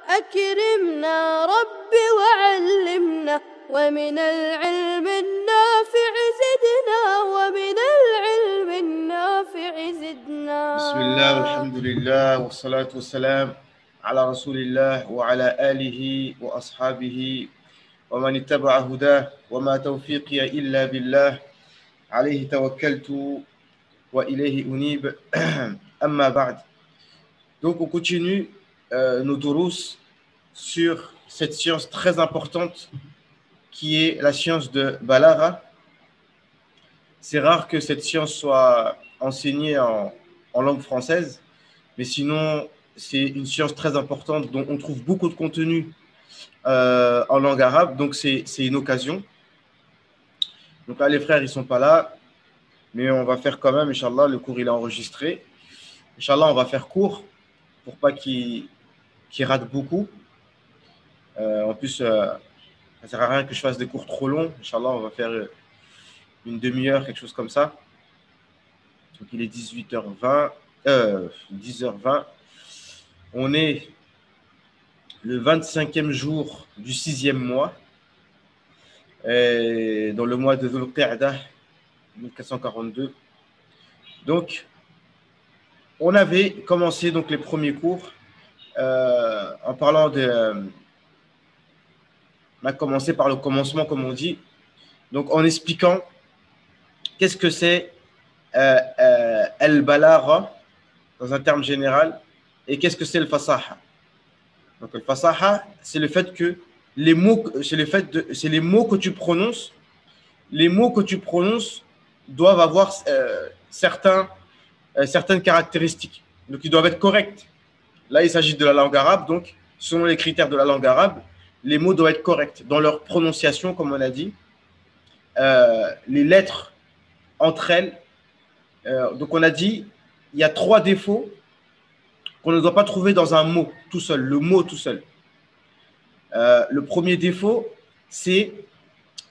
أكرمنا ربي وعلمنا ومن العلم النافع زدنا ومن العلم النافع زدنا. بسم الله والحمد لله والصلاة والسلام على رسول الله وعلى آله وأصحابه ومن اتبع هداه وما توفيقي إلا بالله عليه توكلت وإليه أنيب أما بعد. Donc on continue nos durous sur cette science très importante qui est la science de Balara. C'est rare que cette science soit enseignée en langue française, mais sinon c'est une science très importante dont on trouve beaucoup de contenu en langue arabe, donc c'est une occasion. Donc là les frères ils sont pas là, mais on va faire quand même, Inch'Allah, le cours il est enregistré. Inch'Allah on va faire court pour pas qu'il rate beaucoup. En plus ça sert à rien que je fasse des cours trop longs. Inch'Allah on va faire une demi-heure, quelque chose comme ça. Donc il est 18h20, 10h20. On est le 25e jour du 6e mois, dans le mois de Dhul Qa'dah 1442. Donc, on avait commencé donc les premiers cours en parlant de. On a commencé par le commencement, comme on dit, donc en expliquant qu'est-ce que c'est al-balagha dans un terme général et qu'est-ce que c'est le fasaha. Donc le fasaha, c'est le fait que les mots, c'est les mots que tu prononces. Les mots que tu prononces doivent avoir certaines caractéristiques. Donc ils doivent être corrects. Là, il s'agit de la langue arabe. Donc, selon les critères de la langue arabe, les mots doivent être corrects dans leur prononciation, comme on a dit. Les lettres entre elles. Donc on a dit, il y a 3 défauts qu'on ne doit pas trouver dans un mot tout seul, le mot tout seul. Le premier défaut, c'est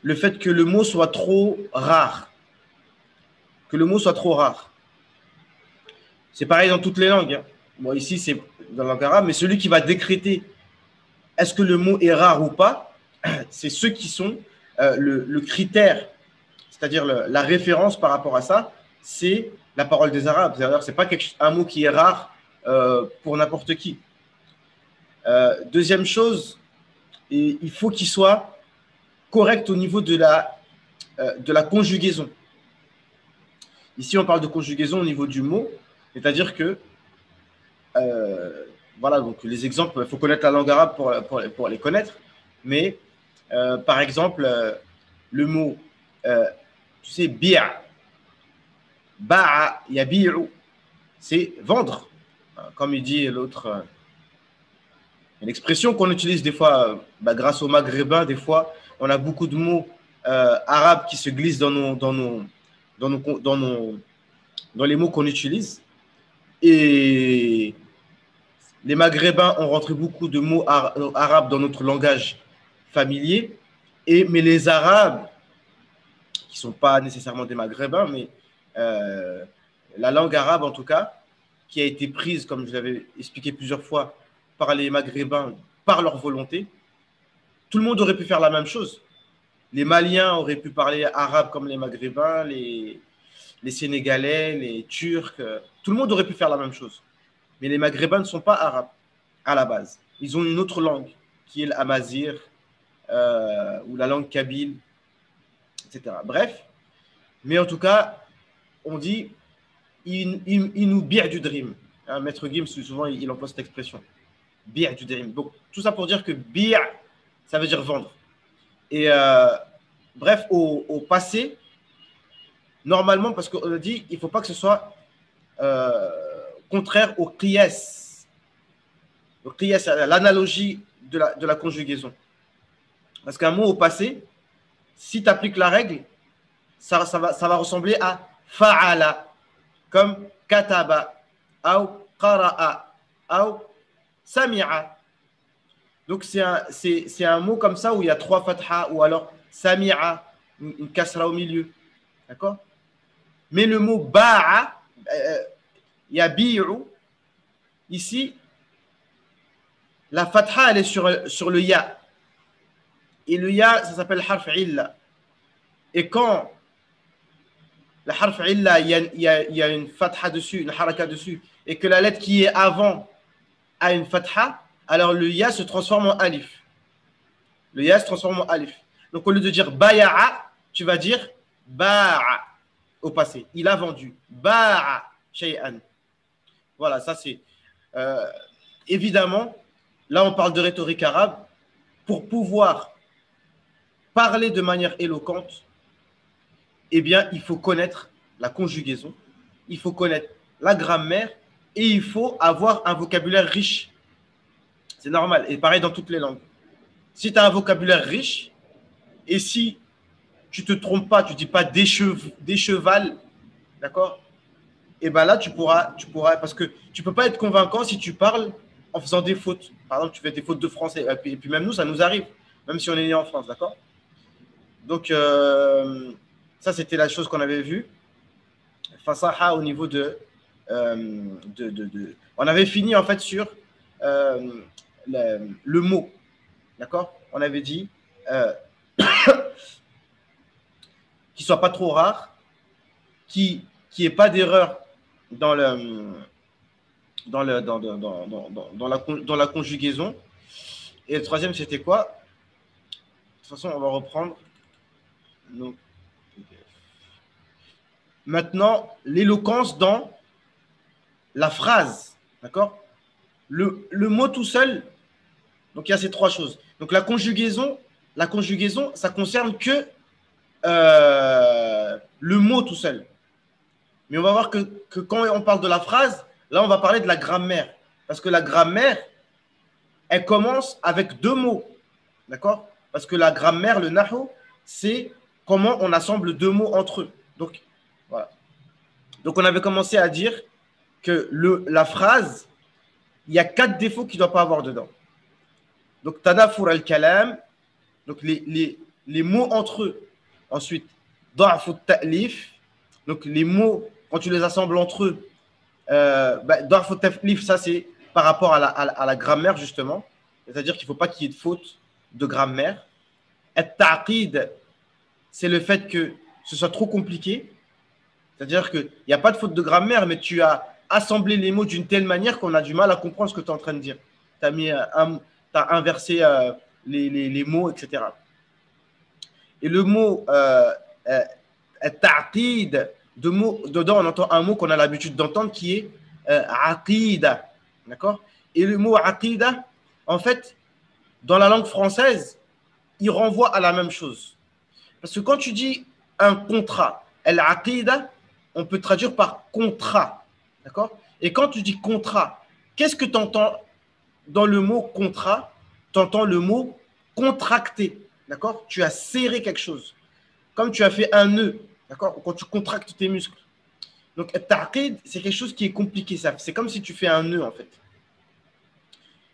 le fait que le mot soit trop rare. Que le mot soit trop rare. C'est pareil dans toutes les langues. Hein. Bon, ici, c'est dans la langue arabe, mais celui qui va décréter est-ce que le mot est rare ou pas, c'est ceux qui sont le critère, c'est-à-dire la référence par rapport à ça, c'est la parole des Arabes. C'est-à-dire, ce n'est pas un mot qui est rare pour n'importe qui. Deuxième chose, il faut qu'il soit correct au niveau de la conjugaison. Ici, on parle de conjugaison au niveau du mot, c'est-à-dire que, voilà, donc les exemples, il faut connaître la langue arabe pour les connaître, mais par exemple, le mot, tu sais, bi'a, ba'a, yabi'u, c'est vendre. Comme il dit l'autre, une expression qu'on utilise des fois, grâce aux maghrébins, des fois, on a beaucoup de mots arabes qui se glissent dans les mots qu'on utilise. Et les maghrébins ont rentré beaucoup de mots arabes dans notre langage familier. Mais les arabes, qui ne sont pas nécessairement des maghrébins, mais la langue arabe en tout cas, qui a été prise, comme je l'avais expliqué plusieurs fois, par les maghrébins, par leur volonté, tout le monde aurait pu faire la même chose. Les Maliens auraient pu parler arabe comme les maghrébins, les Sénégalais, les Turcs, tout le monde aurait pu faire la même chose. Mais les maghrébins ne sont pas arabes à la base. Ils ont une autre langue, qui est l'amazir, ou la langue kabyle, etc. Bref, mais en tout cas, on dit il nous bi'a du dream. Hein, Maître Gims, souvent, il emploie cette expression. Bi'a du dream. Donc, tout ça pour dire que bi'a, ça veut dire vendre. Et bref, au passé, normalement, parce qu'on a dit, il ne faut pas que ce soit contraire au qiyas. Le qiyas, c'est l'analogie de la conjugaison. Parce qu'un mot au passé, si tu appliques la règle, ça va ressembler à fa'ala, comme kataba, ou qara'a, ou sami'a. Donc c'est un mot comme ça où il y a 3 fatha, ou alors sami'a, une kasra au milieu. D'accord? Mais le mot ba'a, yabi'u, ici, la fatha, elle est sur le ya. Et le ya, ça s'appelle harf illa. Et quand le harf illa, il y a une fatha dessus, une haraka dessus, et que la lettre qui est avant a une fatha, alors le ya se transforme en alif. Le ya se transforme en alif. Donc au lieu de dire baya'a, tu vas dire ba'a au passé. Il a vendu. Ba'a shay'an. Voilà, ça c'est évidemment, là on parle de rhétorique arabe. Pour pouvoir parler de manière éloquente, eh bien, il faut connaître la conjugaison, il faut connaître la grammaire et il faut avoir un vocabulaire riche. C'est normal. Et pareil dans toutes les langues. Si tu as un vocabulaire riche et si tu ne te trompes pas, tu ne dis pas d'écheval, d'accord? Et bien là, tu pourras, parce que tu ne peux pas être convaincant si tu parles en faisant des fautes. Par exemple, tu fais des fautes de français. Et puis même nous, ça nous arrive, même si on est né en France, d'accord? Donc, ça, c'était la chose qu'on avait vue. Fasaha au niveau On avait fini, en fait, sur le mot. D'accord? On avait dit qu'il ne soit pas trop rare, qu'il n'y ait pas d'erreur dans la conjugaison. Et le troisième, c'était quoi? De toute façon, on va reprendre. Donc, maintenant, l'éloquence dans la phrase. D'accord? Le mot tout seul, donc il y a ces trois choses. Donc la conjugaison, ça concerne que le mot tout seul. Mais on va voir que quand on parle de la phrase, là, on va parler de la grammaire. Parce que la grammaire, elle commence avec deux mots. D'accord? Parce que la grammaire, le nahu, c'est comment on assemble deux mots entre eux. Donc, voilà. Donc, on avait commencé à dire que la phrase, il y a 4 défauts qu'il ne doit pas avoir dedans. Donc, tadafur al-kalam, donc les mots entre eux. Ensuite, da'fu ta'lif, donc les mots, quand tu les assembles entre eux, da'fu ta'lif, ça c'est par rapport à la grammaire justement. C'est-à-dire qu'il ne faut pas qu'il y ait de faute de grammaire. At-ta'qid, c'est le fait que ce soit trop compliqué. C'est-à-dire qu'il n'y a pas de faute de grammaire, mais tu as assemblé les mots d'une telle manière qu'on a du mal à comprendre ce que tu es en train de dire. Tu as inversé les mots, etc. Et le mot ta'qid, dedans on entend un mot qu'on a l'habitude d'entendre qui est aqida. D'accord? Et le mot aqida, en fait, dans la langue française, il renvoie à la même chose. Parce que quand tu dis un contrat, al-aqida, on peut traduire par contrat. D'accord? Et quand tu dis contrat, qu'est-ce que tu entends dans le mot contrat? Tu entends le mot contracter. D'accord? Tu as serré quelque chose. Comme tu as fait un nœud. D'accord? Quand tu contractes tes muscles. Donc, al-taqid, c'est quelque chose qui est compliqué. C'est comme si tu fais un nœud, en fait.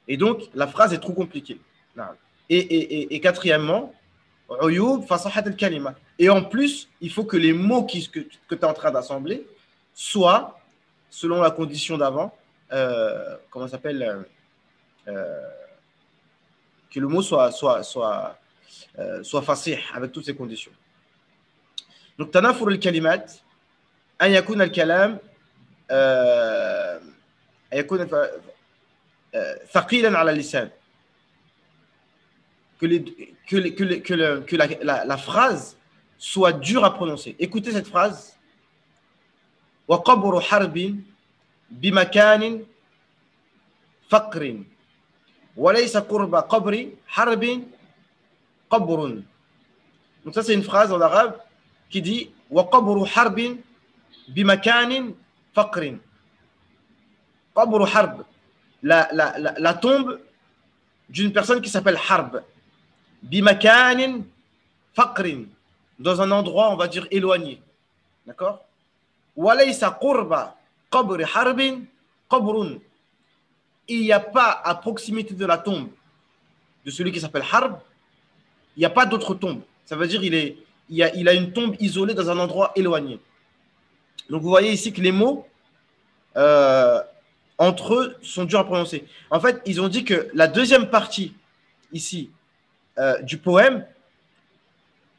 Et donc, la phrase est trop compliquée. Et quatrièmement, et en plus, il faut que les mots que tu es en train d'assembler soient, selon la condition d'avant, comment ça s'appelle, que le mot soit fasih avec toutes ces conditions. Donc, tanafur al-kalimat, an yakun al-kalam, thaqilan ala lisan. Que la phrase soit dure à prononcer. Écoutez cette phrase. وَقَبْرُ حَرْبٍ بِمَكَانٍ فَقْرٍ وَلَيْسَ قُرْبَ قَبْرِ حَرْبٍ قَبْرٌ. Donc ça c'est une phrase en arabe qui dit وَقَبْرُ حَرْبٍ بِمَكَانٍ فَقْرٍ. قَبْرُ حَرْبٍ, la tombe d'une personne qui s'appelle Harb. Bimakanin faqrin, dans un endroit, on va dire, éloigné. D'accord? Walaysa qurba qabri harbin qabrun. Il n'y a pas à proximité de la tombe de celui qui s'appelle Harb, il n'y a pas d'autre tombe. Ça veut dire il a une tombe isolée dans un endroit éloigné. Donc vous voyez ici que les mots entre eux sont durs à prononcer. En fait, ils ont dit que la deuxième partie, ici, du poème,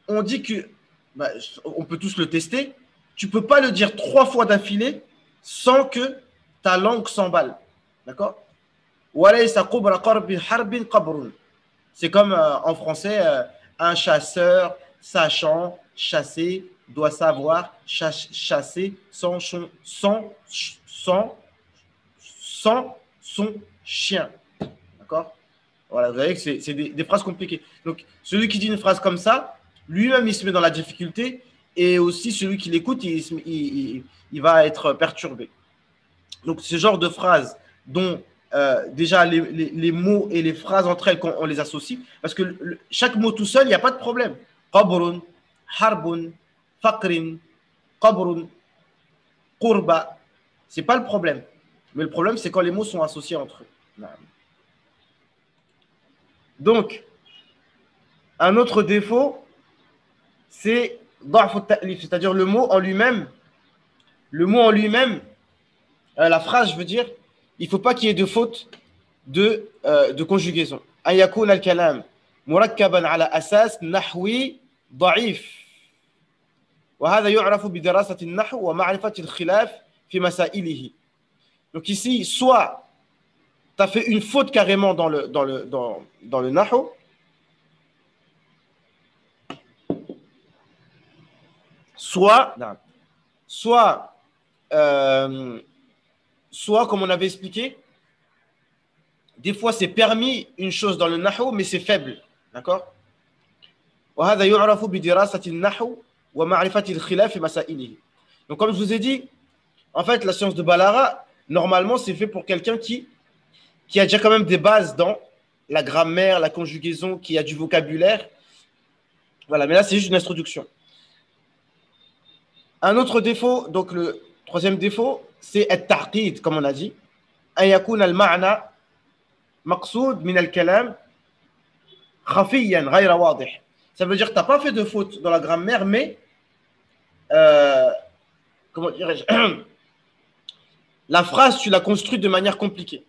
on dit que, bah, on peut tous le tester, tu ne peux pas le dire 3 fois d'affilée sans que ta langue s'emballe. D'accord? C'est comme en français, un chasseur sachant chasser doit savoir chasser sans son chien. D'accord? Voilà, vous voyez que c'est des phrases compliquées. Donc, celui qui dit une phrase comme ça, lui-même, il se met dans la difficulté et aussi celui qui l'écoute, il va être perturbé. Donc, ce genre de phrases dont déjà les mots et les phrases entre elles, on les associe, parce que chaque mot tout seul, il n'y a pas de problème. Qabrun, harbun, faqrin, qabrun, qurba, c'est pas le problème. Mais le problème, c'est quand les mots sont associés entre eux. Donc, un autre défaut, c'est c'est-à-dire le mot en lui-même. Le mot en lui-même, la phrase, je veux dire, il ne faut pas qu'il y ait de faute de conjugaison. An yakuna al-kalam murakkaban ala asas nahwi ضعيف. وهذا يعرف بدراسة النحو ومعرفة الخلاف في مسائله. Donc ici, soit tu as fait une faute carrément dans le nahw, soit comme on avait expliqué, des fois c'est permis une chose dans le nahw, mais c'est faible. D'accord? وهذا يعرف بدراسة النحو ومعرفة الخلاف في مسائله. Donc comme je vous ai dit, en fait la science de Balara, normalement c'est fait pour quelqu'un qui a déjà quand même des bases dans la grammaire, la conjugaison, qui a du vocabulaire. Voilà, mais là c'est juste une introduction. Un autre défaut, donc le troisième défaut, c'est at-ta'qid, comme on a dit. An yakuna al-ma'na maqsoud min al-kalam khafiyan ghayra wadih. Ça veut dire que tu n'as pas fait de faute dans la grammaire, mais comment dirais-je, la phrase, tu l'as construite de manière compliquée.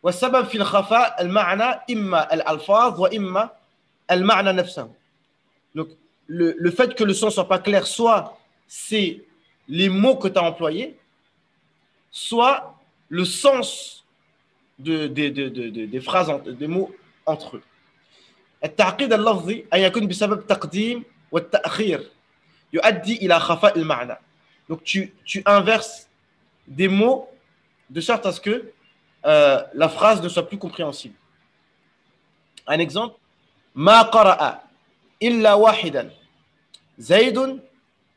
والسبب في الخفاء المعنى إما الألفاظ وإما المعنى نفسه. Donc, le fait que le son ne soit pas clair, soit c'est les mots que tu as employés, soit le sens des phrases, des mots entre eux. التعقيد اللفظي أن يكون بسبب تقديم والتأخير يؤدي إلى خفاء المعنى. Donc tu inverses des mots de sorte à ce que la phrase ne soit plus compréhensible. Un exemple, ما قرأ إلا واحدا زيد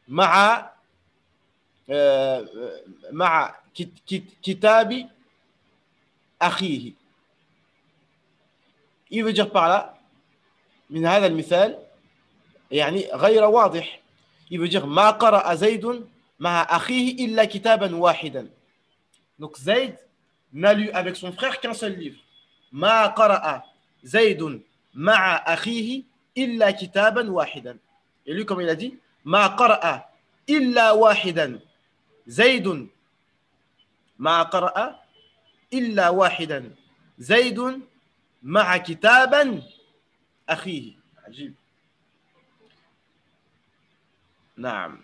مع كتاب أخيه. Il veut dire par là, من هذا المثال يعني غير واضح. Il veut dire ما قرأ زيد مع أخيه إلا كتابا واحدا. Donc Zayd n'a lu avec son frère qu'un seul livre. ما قرأ زيد مع أخيه إلا كتابا واحدا. Et lui, comme il a dit, ما قرأ إلا واحدا زيد ما قرأ إلا واحدا زيد مع كتابا أخيه. عجيب. نعم.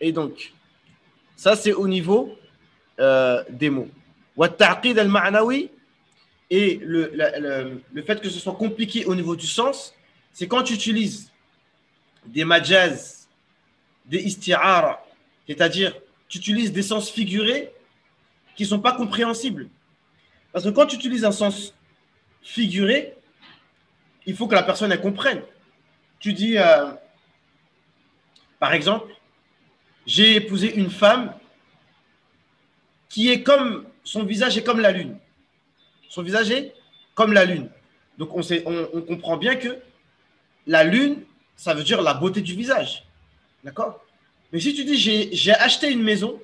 Et donc, ça c'est au niveau des mots. والتعقيد المعنوي, et le fait que ce soit compliqué au niveau du sens, c'est quand tu utilises des majaz, des isti'ara, c'est-à-dire tu utilises des sens figurés qui ne sont pas compréhensibles. Parce que quand tu utilises un sens figuré, il faut que la personne elle comprenne. Tu dis, par exemple, j'ai épousé une femme qui est comme, son visage est comme la lune. Son visage est comme la lune. Donc on comprend bien que la lune, ça veut dire la beauté du visage. D'accord? Mais si tu dis, j'ai acheté une maison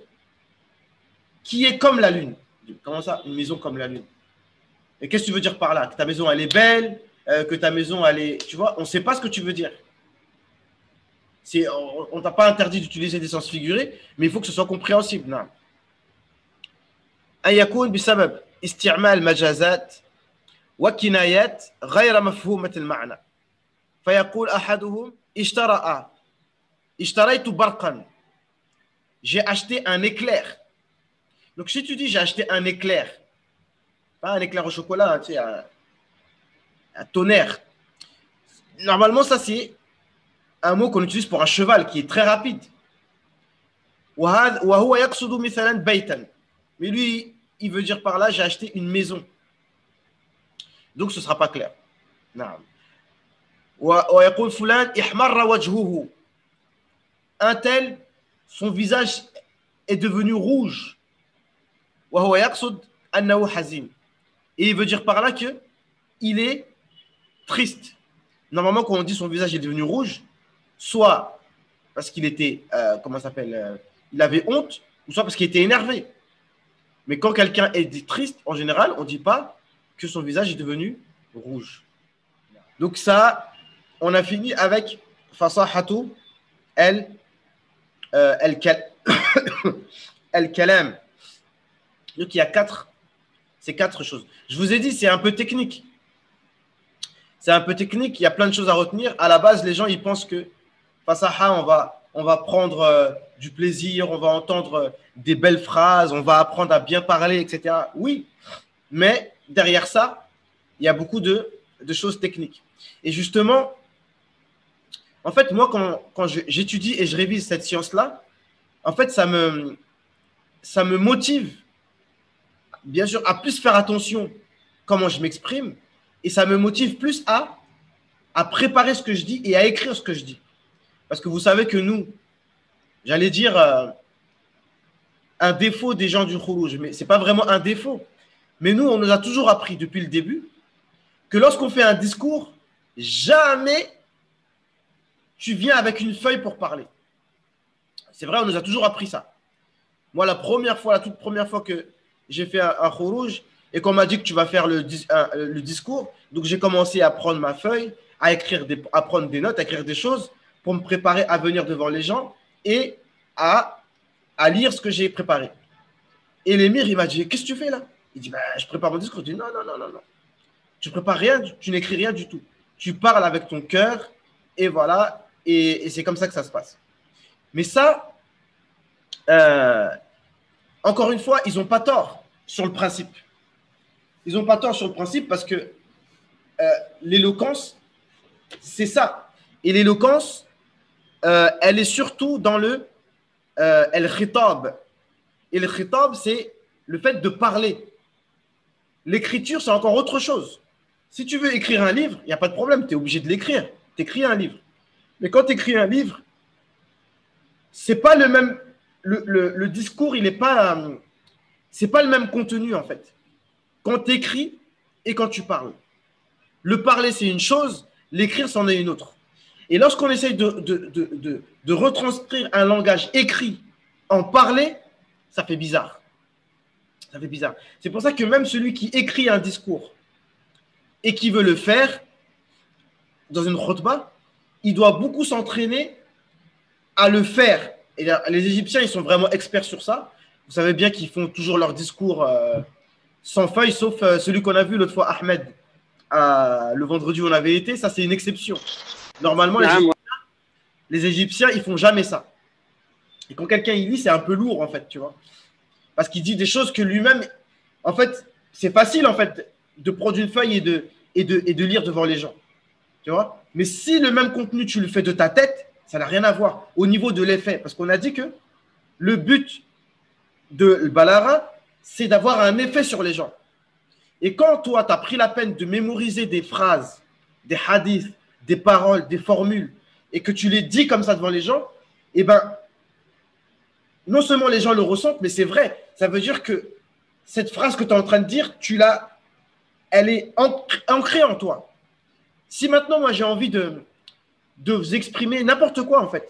qui est comme la lune. Comment ça, une maison comme la lune? Et qu'est-ce que tu veux dire par là? Que ta maison, elle est belle, que ta maison, elle est... Tu vois, on ne sait pas ce que tu veux dire. On ne t'a pas interdit d'utiliser des sens figurés, mais il faut que ce soit compréhensible. Non. أن يكون بسبب استعمال مجازات وكنايات غير مفهومة المعنى فيقول أحدهم اشتريت برقا j'ai acheté un éclair. Donc si tu dis j'ai acheté un éclair, pas un éclair au chocolat, tu sais, un tonnerre. Normalement, ça c'est un mot qu'on utilise pour un cheval qui est très rapide. وهو يقصد مثلا بيتا. Mais lui, il veut dire par là j'ai acheté une maison. Donc ce ne sera pas clair. نعم. ويقول فلان احمر وجهه. Un tel, son visage est devenu rouge. وهو يقصد أنه حزين. Et il veut dire par là que il est triste. Normalement, quand on dit son visage est devenu rouge, soit parce qu'il était, comment ça s'appelle, il avait honte, ou soit parce qu'il était énervé. Mais quand quelqu'un est triste, en général, on ne dit pas que son visage est devenu rouge. Donc ça, on a fini avec fasahatu al-kalam. Donc il y a ces quatre choses. Je vous ai dit, c'est un peu technique. C'est un peu technique, il y a plein de choses à retenir. À la base, les gens, ils pensent que fasaha, on va prendre du plaisir, on va entendre des belles phrases, on va apprendre à bien parler, etc. Oui, mais derrière ça, il y a beaucoup de choses techniques. Et justement, en fait, moi, quand j'étudie et je révise cette science-là, en fait, ça me motive, bien sûr, à plus faire attention comment je m'exprime, et ça me motive plus à préparer ce que je dis et à écrire ce que je dis. Parce que vous savez que nous, j'allais dire un défaut des gens du Khurouj, mais ce n'est pas vraiment un défaut. Mais nous, on nous a toujours appris depuis le début que lorsqu'on fait un discours, jamais tu viens avec une feuille pour parler. C'est vrai, on nous a toujours appris ça. Moi, la toute première fois que j'ai fait un Khurouj et qu'on m'a dit que tu vas faire le discours, donc j'ai commencé à prendre ma feuille, à prendre des notes, à écrire des choses pour me préparer à venir devant les gens et à lire ce que j'ai préparé. Et l'émir, il m'a dit, qu'est-ce que tu fais là? Il dit, je prépare mon discours. Je dis, non. Tu prépares rien, tu n'écris rien du tout. Tu parles avec ton cœur et voilà, et c'est comme ça que ça se passe. Mais ça, encore une fois, ils n'ont pas tort sur le principe. Ils n'ont pas tort sur le principe parce que l'éloquence, c'est ça. Et l'éloquence, elle est surtout dans le khitab. Et le khitab, c'est le fait de parler. L'écriture, c'est encore autre chose. Si tu veux écrire un livre, il n'y a pas de problème, tu es obligé de l'écrire. Tu écris un livre. Mais quand tu écris un livre, c'est pas le même. Le discours, il n'est pas. C'est pas le même contenu, en fait. Quand tu écris et quand tu parles. Le parler, c'est une chose, l'écrire, c'en est une autre. Et lorsqu'on essaye de retranscrire un langage écrit en parler, ça fait bizarre. Ça fait bizarre. C'est pour ça que même celui qui écrit un discours et qui veut le faire dans une khutbah, il doit beaucoup s'entraîner à le faire. Et les Égyptiens, ils sont vraiment experts sur ça. Vous savez bien qu'ils font toujours leur discours sans feuille, sauf celui qu'on a vu l'autre fois, Ahmed, le vendredi où on avait été. Ça, c'est une exception. Normalement, les Égyptiens, ils font jamais ça. Et quand quelqu'un il lit, c'est un peu lourd, en fait, tu vois. Parce qu'il dit des choses que lui-même, en fait, c'est facile, en fait, de prendre une feuille et de lire devant les gens. Tu vois. Mais si le même contenu, tu le fais de ta tête, ça n'a rien à voir au niveau de l'effet. Parce qu'on a dit que le but de Balara, c'est d'avoir un effet sur les gens. Et quand toi, tu as pris la peine de mémoriser des phrases, des hadiths, des paroles, des formules, et que tu les dis comme ça devant les gens, eh bien, non seulement les gens le ressentent, mais c'est vrai. Ça veut dire que cette phrase que tu es en train de dire, elle est ancrée en toi. Si maintenant, moi, j'ai envie de vous exprimer n'importe quoi, en fait,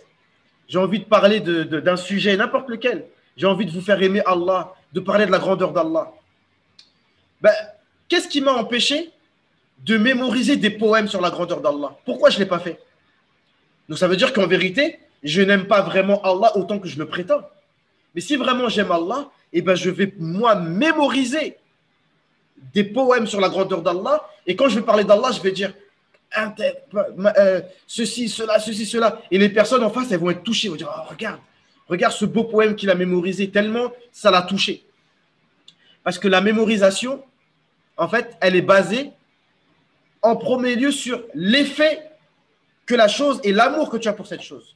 j'ai envie de parler d'un sujet, n'importe lequel, j'ai envie de vous faire aimer Allah, de parler de la grandeur d'Allah, qu'est-ce qui m'a empêché de mémoriser des poèmes sur la grandeur d'Allah? Pourquoi je ne l'ai pas fait? Donc, ça veut dire qu'en vérité, je n'aime pas vraiment Allah autant que je le prétends. Mais si vraiment j'aime Allah, eh ben je vais moi mémoriser des poèmes sur la grandeur d'Allah. Et quand je vais parler d'Allah, je vais dire ceci, cela, ceci, cela. Et les personnes en face, elles vont être touchées. Elles vont dire, oh, regarde ce beau poème qu'il a mémorisé, tellement ça l'a touché. Parce que la mémorisation, en fait, elle est basée en premier lieu sur l'effet que la chose et l'amour que tu as pour cette chose.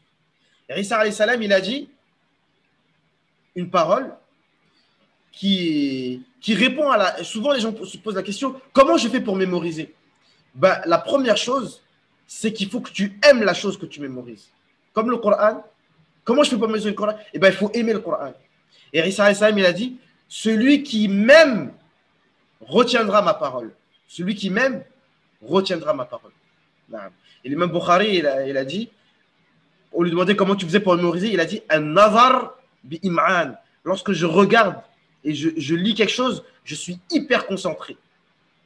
Et Isa alayhi salam, il a dit une parole qui répond à la... Souvent, les gens se posent la question, comment je fais pour mémoriser? Ben, la première chose, c'est qu'il faut que tu aimes la chose que tu mémorises. Comme le Coran. Comment je fais pour mémoriser le Coran? Eh ben, il faut aimer le Coran. Et Isa alayhi salam, il a dit, celui qui m'aime retiendra ma parole. Celui qui m'aime retiendra ma parole. Et l'imam Bukhari, il a dit, on lui demandait comment tu faisais pour mémoriser, il a dit un nazar bi im'an. Lorsque je regarde et je lis quelque chose, je suis hyper concentré.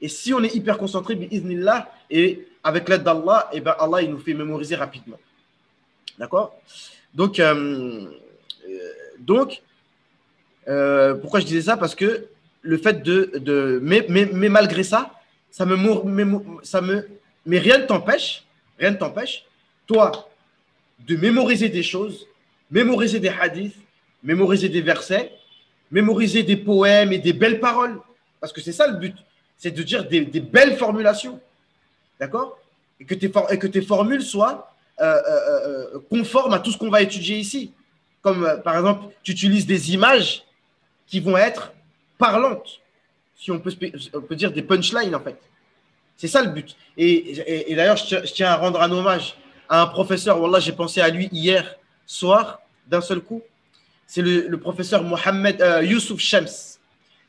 Et si on est hyper concentré, bi iznillah, et avec l'aide d'Allah, et ben Allah il nous fait mémoriser rapidement. D'accord? Donc, pourquoi je disais ça? Parce que le fait mais malgré ça, mais rien ne t'empêche, toi, de mémoriser des choses, mémoriser des hadiths, mémoriser des versets, mémoriser des poèmes et des belles paroles. Parce que c'est ça le but, c'est de dire des belles formulations. D'accord? Et que tes formules soient conformes à tout ce qu'on va étudier ici. Comme par exemple, tu utilises des images qui vont être parlantes. Si on peut dire des punchlines en fait. C'est ça le but. Et d'ailleurs, je tiens à rendre un hommage à un professeur. Wallah, j'ai pensé à lui hier soir d'un seul coup. C'est le professeur Mohamed Youssouf Shams.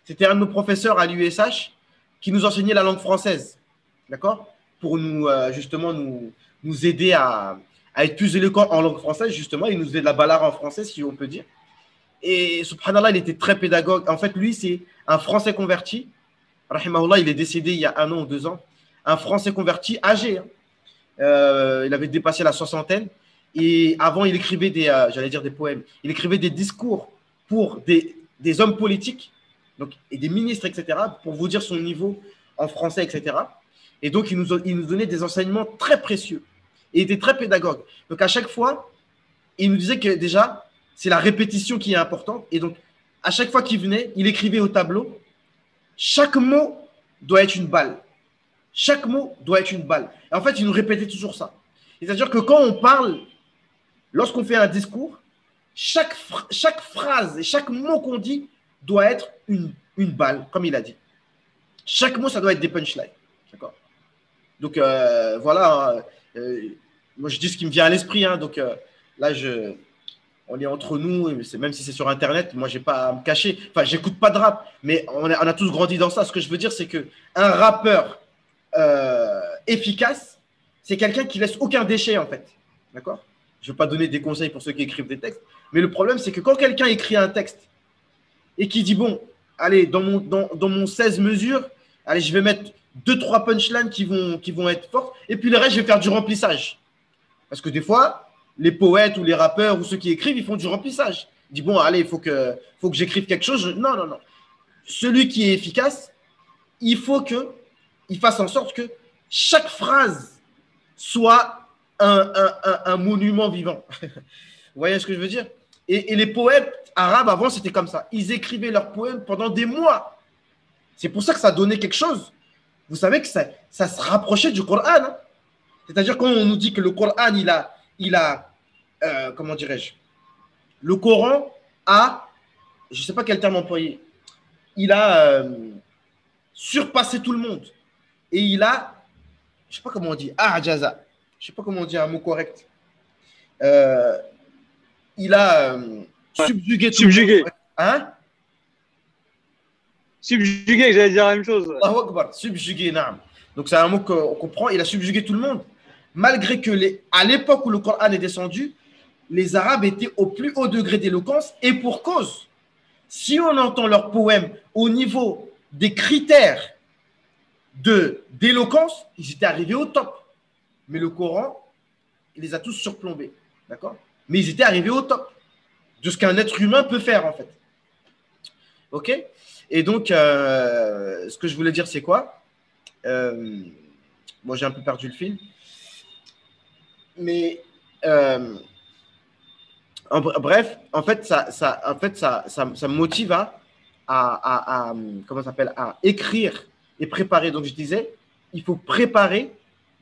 C'était un de nos professeurs à l'USH qui nous enseignait la langue française. D'accord? Pour nous, justement, nous aider à être plus éloquents en langue française, justement. Il nous faisait de la balara en français, si on peut dire. Et subhanallah, il était très pédagogue. En fait, lui, c'est un Français converti. Rahimahullah, il est décédé il y a 1 an ou 2 ans. Un Français converti âgé. Il avait dépassé la soixantaine. Et avant, il écrivait des poèmes. Il écrivait des discours pour des hommes politiques donc, et des ministres, etc., pour vous dire son niveau en français, etc. Et donc, il nous donnait des enseignements très précieux. Et il était très pédagogue. Donc, à chaque fois, il nous disait que déjà, c'est la répétition qui est importante. Et donc, à chaque fois qu'il venait, il écrivait au tableau. Chaque mot doit être une balle. Chaque mot doit être une balle. Et en fait, il nous répétait toujours ça. C'est-à-dire que quand on parle, lorsqu'on fait un discours, chaque phrase et chaque mot qu'on dit doit être une balle, comme il a dit. Chaque mot, ça doit être des punchlines. D'accord? Donc, voilà. Moi, je dis ce qui me vient à l'esprit. Hein, donc, là, on est entre nous, même si c'est sur Internet, moi, je n'ai pas à me cacher. Enfin, j'écoute pas de rap, mais on a tous grandi dans ça. Ce que je veux dire, c'est qu'un rappeur efficace, c'est quelqu'un qui laisse aucun déchet, en fait. D'accord? Je ne veux pas donner des conseils pour ceux qui écrivent des textes, mais le problème, c'est que quand quelqu'un écrit un texte et qui dit, bon, allez, dans mon 16 mesures, allez, je vais mettre 2-3 punchlines qui vont être fortes, et puis le reste, je vais faire du remplissage. Parce que des fois, les poètes ou les rappeurs ou ceux qui écrivent, ils font du remplissage. Ils disent, bon, allez, il faut que j'écrive quelque chose. Non. Celui qui est efficace, il faut qu'il fasse en sorte que chaque phrase soit un monument vivant. Vous voyez ce que je veux dire? Et les poètes arabes, avant, c'était comme ça. Ils écrivaient leurs poèmes pendant des mois. C'est pour ça que ça donnait quelque chose. Vous savez que ça se rapprochait du Coran. Hein? C'est-à-dire quand on nous dit que le Coran, il a comment dirais-je? Le Coran a, je ne sais pas quel terme employer, il a surpassé tout le monde. Et il a, je ne sais pas comment on dit, ajaza. Je ne sais pas comment on dit un mot correct. Il a subjugué tout le monde. Hein? Subjugué, j'allais dire la même chose. Allahu Akbar, subjugué, naam. Donc c'est un mot qu'on comprend. Il a subjugué tout le monde. Malgré que à l'époque où le Coran est descendu, les Arabes étaient au plus haut degré d'éloquence et pour cause. Si on entend leurs poèmes au niveau des critères d'éloquence, ils étaient arrivés au top. Mais le Coran, il les a tous surplombés. D'accord? Mais ils étaient arrivés au top. de ce qu'un être humain peut faire, en fait. OK? Et donc, ce que je voulais dire, c'est quoi? Moi, j'ai un peu perdu le fil. Mais, bref, en fait, ça me motive comment ça s'appelle, à écrire et préparer. Donc, je disais, il faut préparer,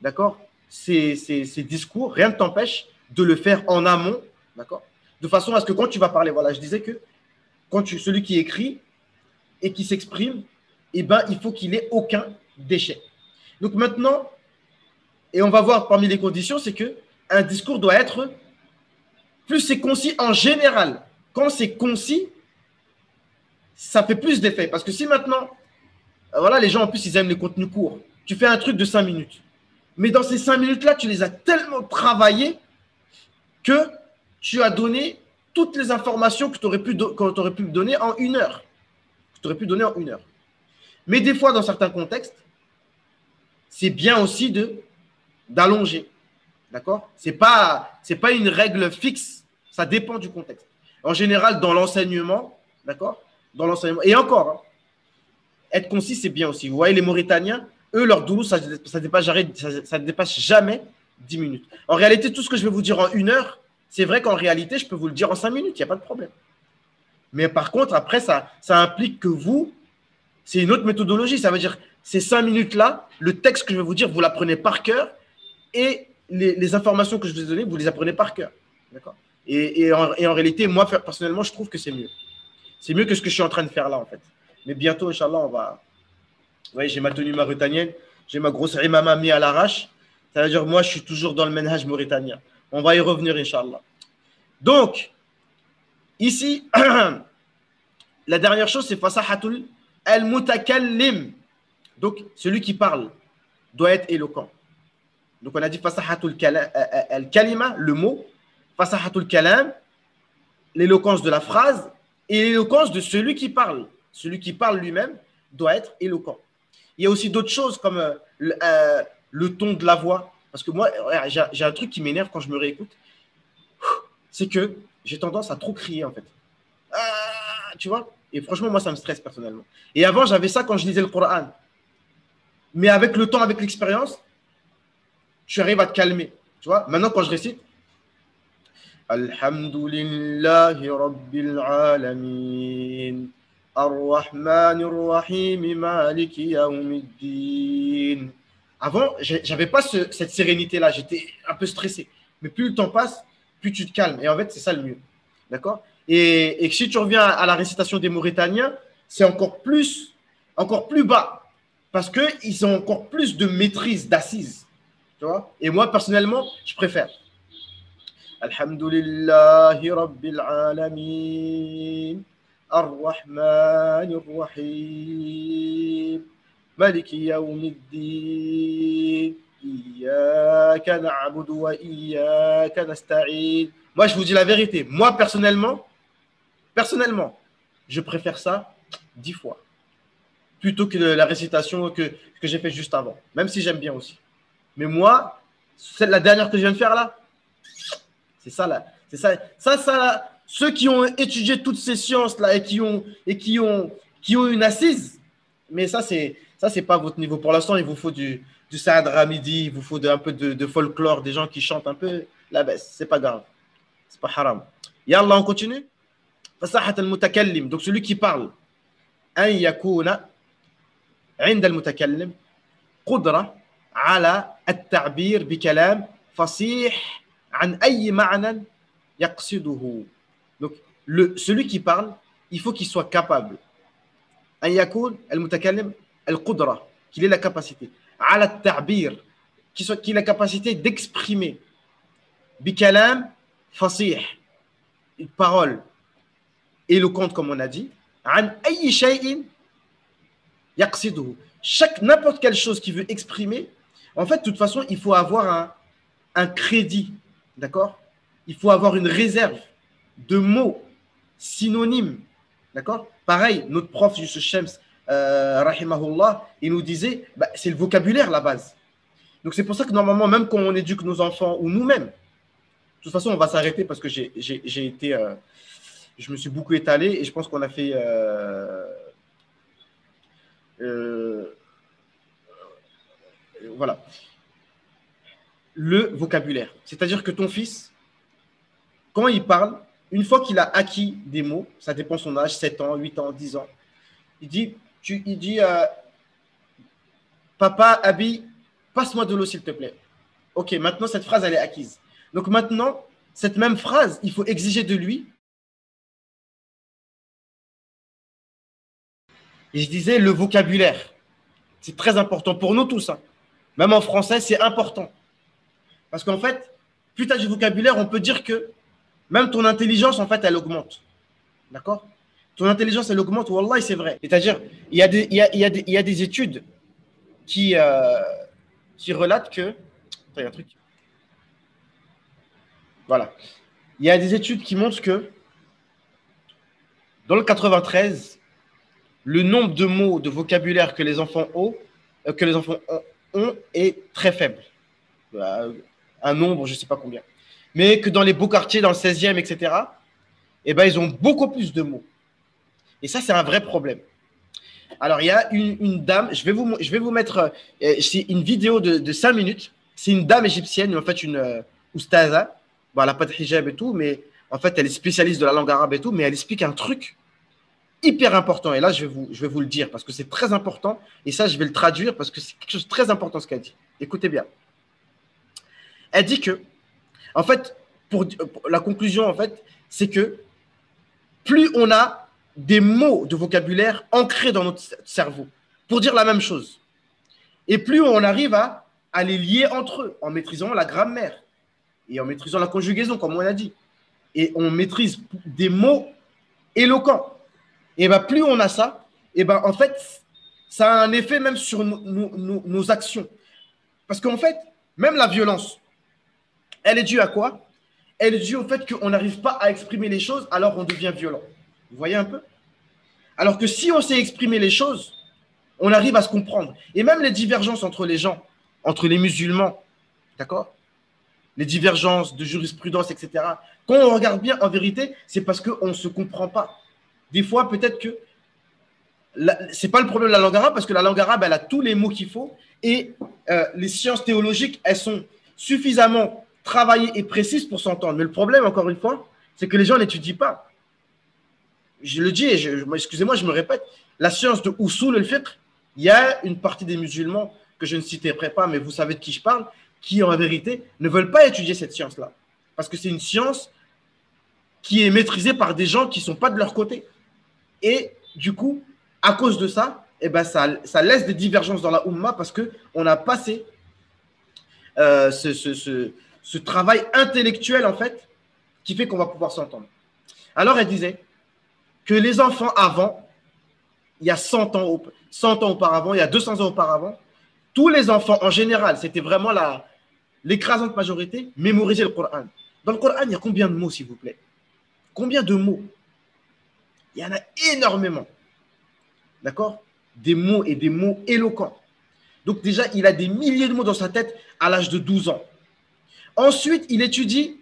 d'accord, ces discours. Rien ne t'empêche de le faire en amont, d'accord, de façon à ce que quand tu vas parler, voilà, je disais que celui qui écrit et qui s'exprime, eh ben, il faut qu'il ait aucun déchet. Donc maintenant, et on va voir parmi les conditions, c'est que un discours doit être, plus c'est concis en général. Quand c'est concis, ça fait plus d'effet. Parce que si maintenant, voilà, les gens en plus, ils aiment les contenus courts. Tu fais un truc de 5 minutes. Mais dans ces 5 minutes-là, tu les as tellement travaillés que tu as donné toutes les informations que tu aurais pu donner en 1 heure. Tu aurais pu donner en 1 heure. Mais des fois, dans certains contextes, c'est bien aussi d'allonger. D'accord? C'est pas une règle fixe. Ça dépend du contexte. En général, dans l'enseignement, d'accord? Dans l'enseignement. Et encore, hein, être concis, c'est bien aussi. Vous voyez, les Mauritaniens, eux, leur doulou, ça ne dépasse jamais 10 minutes. En réalité, tout ce que je vais vous dire en 1 heure, c'est vrai qu'en réalité, je peux vous le dire en 5 minutes. Il n'y a pas de problème. Mais par contre, après, ça implique que vous, c'est une autre méthodologie. Ça veut dire, ces 5 minutes-là, le texte que je vais vous dire, vous l'apprenez par cœur et les informations que je vous ai données, vous les apprenez par cœur. D'accord? Et en réalité, moi, personnellement, je trouve que c'est mieux. C'est mieux que ce que je suis en train de faire là, en fait. Mais bientôt, Inch'Allah, on va… Vous voyez, j'ai ma tenue mauritanienne, j'ai ma grosse imama mis à l'arrache. Ça veut dire, moi, je suis toujours dans le manhaj mauritanien. On va y revenir, Inch'Allah. Donc, ici, la dernière chose, c'est fasahatul al-mutakallim. Donc, celui qui parle doit être éloquent. Donc, on a dit fasahatul al-kalima, le mot, fasahatul kalam, l'éloquence de la phrase et l'éloquence de celui qui parle. Celui qui parle lui-même doit être éloquent. Il y a aussi d'autres choses comme le ton de la voix. Parce que moi, j'ai un truc qui m'énerve quand je me réécoute. C'est que j'ai tendance à trop crier, en fait. Tu vois? Et franchement, moi, ça me stresse personnellement. Et avant, j'avais ça quand je lisais le Coran. Mais avec le temps, avec l'expérience, tu arrives à te calmer. Tu vois? Maintenant, quand je récite, Alhamdulillahi Rabbil Alamin. Ar-Rahman Ar-Rahim Maliki Yawmiddin. Avant, je n'avais pas cette sérénité-là. J'étais un peu stressé. Mais plus le temps passe, plus tu te calmes. Et en fait, c'est ça le mieux. D'accord? Et si tu reviens à la récitation des Mauritaniens, c'est encore plus bas. Parce qu'ils ont encore plus de maîtrise, d'assise. Tu vois? Et moi, personnellement, je préfère. Alhamdulillahi Rabbil Alamin. Ar-Rahman Ar-Rahim. Maliki Yawmiddin. Iyyaka na'budu wa iyyaka nasta'in. Moi, je vous dis la vérité. Moi, personnellement, je préfère ça 10 fois. Plutôt que la récitation que j'ai fait juste avant. Même si j'aime bien aussi. Mais moi, c'est la dernière que je viens de faire là. C'est ça là. C'est ça. Ça là. Ceux qui ont étudié toutes ces sciences là et qui ont une assise. Mais ça, c'est pas votre niveau. Pour l'instant, il vous faut du Saad Ramidi, il vous faut un peu de folklore, des gens qui chantent un peu la baisse. C'est pas grave. C'est pas haram. Yallah, on continue. Fasahat al-mutakallim. Donc celui qui parle. An yakuna عند المتكلم قدرة على التعبير بكلام فصيح عن أي معنى يقصده. Donc celui qui parle, il faut qu'il soit capable. أن يكون المتكلم القدرة, qu'il ait la capacité. على التعبير, qu'il ait la capacité d'exprimer. بكلام فصيح, une parole éloquente comme on a dit. عن أي شيء يقصده. N'importe quelle chose qu'il veut exprimer, en fait, de toute façon, il faut avoir un crédit, d'accord? Il faut avoir une réserve de mots synonymes, d'accord? Pareil, notre prof Youssef Shems, rahimahullah, il nous disait, c'est le vocabulaire la base. Donc, c'est pour ça que normalement, même quand on éduque nos enfants ou nous-mêmes, de toute façon, on va s'arrêter parce que j'ai été je me suis beaucoup étalé et je pense qu'on a fait voilà, le vocabulaire. C'est-à-dire que ton fils, quand il parle, une fois qu'il a acquis des mots, ça dépend de son âge, 7 ans, 8 ans, 10 ans, il dit Papa, Abi, passe-moi de l'eau s'il te plaît. Ok, maintenant cette phrase, elle est acquise. Donc maintenant, cette même phrase, il faut exiger de lui. Et je disais le vocabulaire. C'est très important pour nous tous. Hein. Même en français, c'est important. Parce qu'en fait, plus tu as du vocabulaire, on peut dire que même ton intelligence, en fait, elle augmente. D'accord? Ton intelligence, elle augmente. Wallah, c'est vrai. C'est-à-dire, il y a des études qui relatent que... Attends, il y a un truc. Voilà. Il y a des études qui montrent que dans le 93, le nombre de mots, de vocabulaire que les enfants ont est très faible. Un nombre, je ne sais pas combien. Mais que dans les beaux quartiers, dans le 16e, etc., eh ben, ils ont beaucoup plus de mots. Et ça, c'est un vrai problème. Alors, il y a une dame, je vais vous mettre c'est une vidéo de 5 minutes. C'est une dame égyptienne, en fait, une oustaza. Bon, elle n'a pas de hijab et tout, mais en fait, elle est spécialiste de la langue arabe et tout, mais elle explique un truc hyper important. Et là, je vais vous le dire parce que c'est très important. Et ça, je vais le traduire parce que c'est quelque chose de très important ce qu'elle dit. Écoutez bien. Elle dit que, en fait, pour la conclusion, en fait, c'est que plus on a des mots de vocabulaire ancrés dans notre cerveau pour dire la même chose, et plus on arrive à les lier entre eux en maîtrisant la grammaire et en maîtrisant la conjugaison, comme on a dit, et on maîtrise des mots éloquents, et bien plus on a ça, et ben en fait, ça a un effet même sur nos actions. Parce qu'en fait, même la violence, elle est due à quoi? Elle est due au fait qu'on n'arrive pas à exprimer les choses, alors on devient violent. Vous voyez un peu? Alors que si on sait exprimer les choses, on arrive à se comprendre. Et même les divergences entre les gens, entre les musulmans, d'accord? Les divergences de jurisprudence, etc. Quand on regarde bien, en vérité, c'est parce qu'on ne se comprend pas. Des fois, peut-être que ce n'est pas le problème de la langue arabe, parce que la langue arabe, elle a tous les mots qu'il faut, et les sciences théologiques, elles sont suffisamment travaillées et précises pour s'entendre. Mais le problème, encore une fois, c'est que les gens n'étudient pas. Je le dis, excusez-moi, je me répète, la science de Usul al-Fiqh, il y a une partie des musulmans, que je ne citerai pas, mais vous savez de qui je parle, qui en vérité ne veulent pas étudier cette science-là. Parce que c'est une science qui est maîtrisée par des gens qui ne sont pas de leur côté. Et du coup, à cause de ça, eh ben ça laisse des divergences dans la Ummah parce qu'on a passé ce travail intellectuel, en fait, qui fait qu'on va pouvoir s'entendre. Alors, elle disait que les enfants avant, il y a 100 ans auparavant, il y a 200 ans auparavant, tous les enfants en général, c'était vraiment l'écrasante majorité, mémorisaient le Coran. Dans le Coran, il y a combien de mots, s'il vous plaît? Combien de mots? Il y en a énormément. D'accord? Des mots et des mots éloquents. Donc déjà, il a des milliers de mots dans sa tête à l'âge de 12 ans. Ensuite, il étudie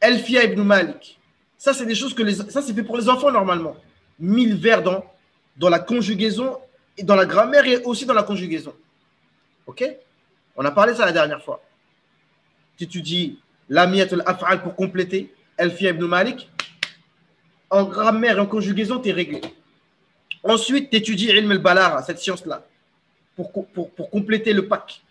Alfiya ibn Malik. Ça, c'est des choses ça, c'est fait pour les enfants normalement. 1000 vers dans la conjugaison, et dans la grammaire et aussi dans la conjugaison. Ok? On a parlé de ça la dernière fois. Tu étudies Lamiyat al-Af'al pour compléter Alfiya ibn Malik. En grammaire et en conjugaison, tu es réglé. Ensuite, tu étudies Ilm al-Balara, cette science-là, pour compléter le pack.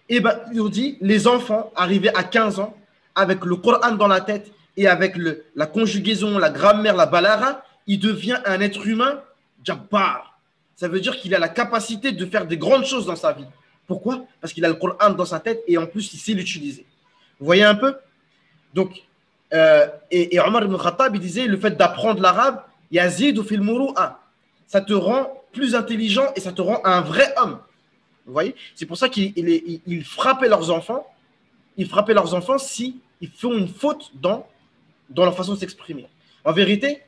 Et bien, il nous dit, les enfants arrivés à 15 ans, avec le Coran dans la tête et avec la conjugaison, la grammaire, la balara, il devient un être humain jabbar. Ça veut dire qu'il a la capacité de faire des grandes choses dans sa vie. Pourquoi? Parce qu'il a le Coran dans sa tête et en plus, il sait l'utiliser. Vous voyez un peu? Donc, et Omar ibn Khattab, il disait, le fait d'apprendre l'arabe, yazid ou fil muru'a, ça te rend plus intelligent et ça te rend un vrai homme. Vous voyez? C'est pour ça qu'il frappait leurs enfants. Ils frappaient leurs enfants si ils font une faute dans leur façon de s'exprimer. En vérité,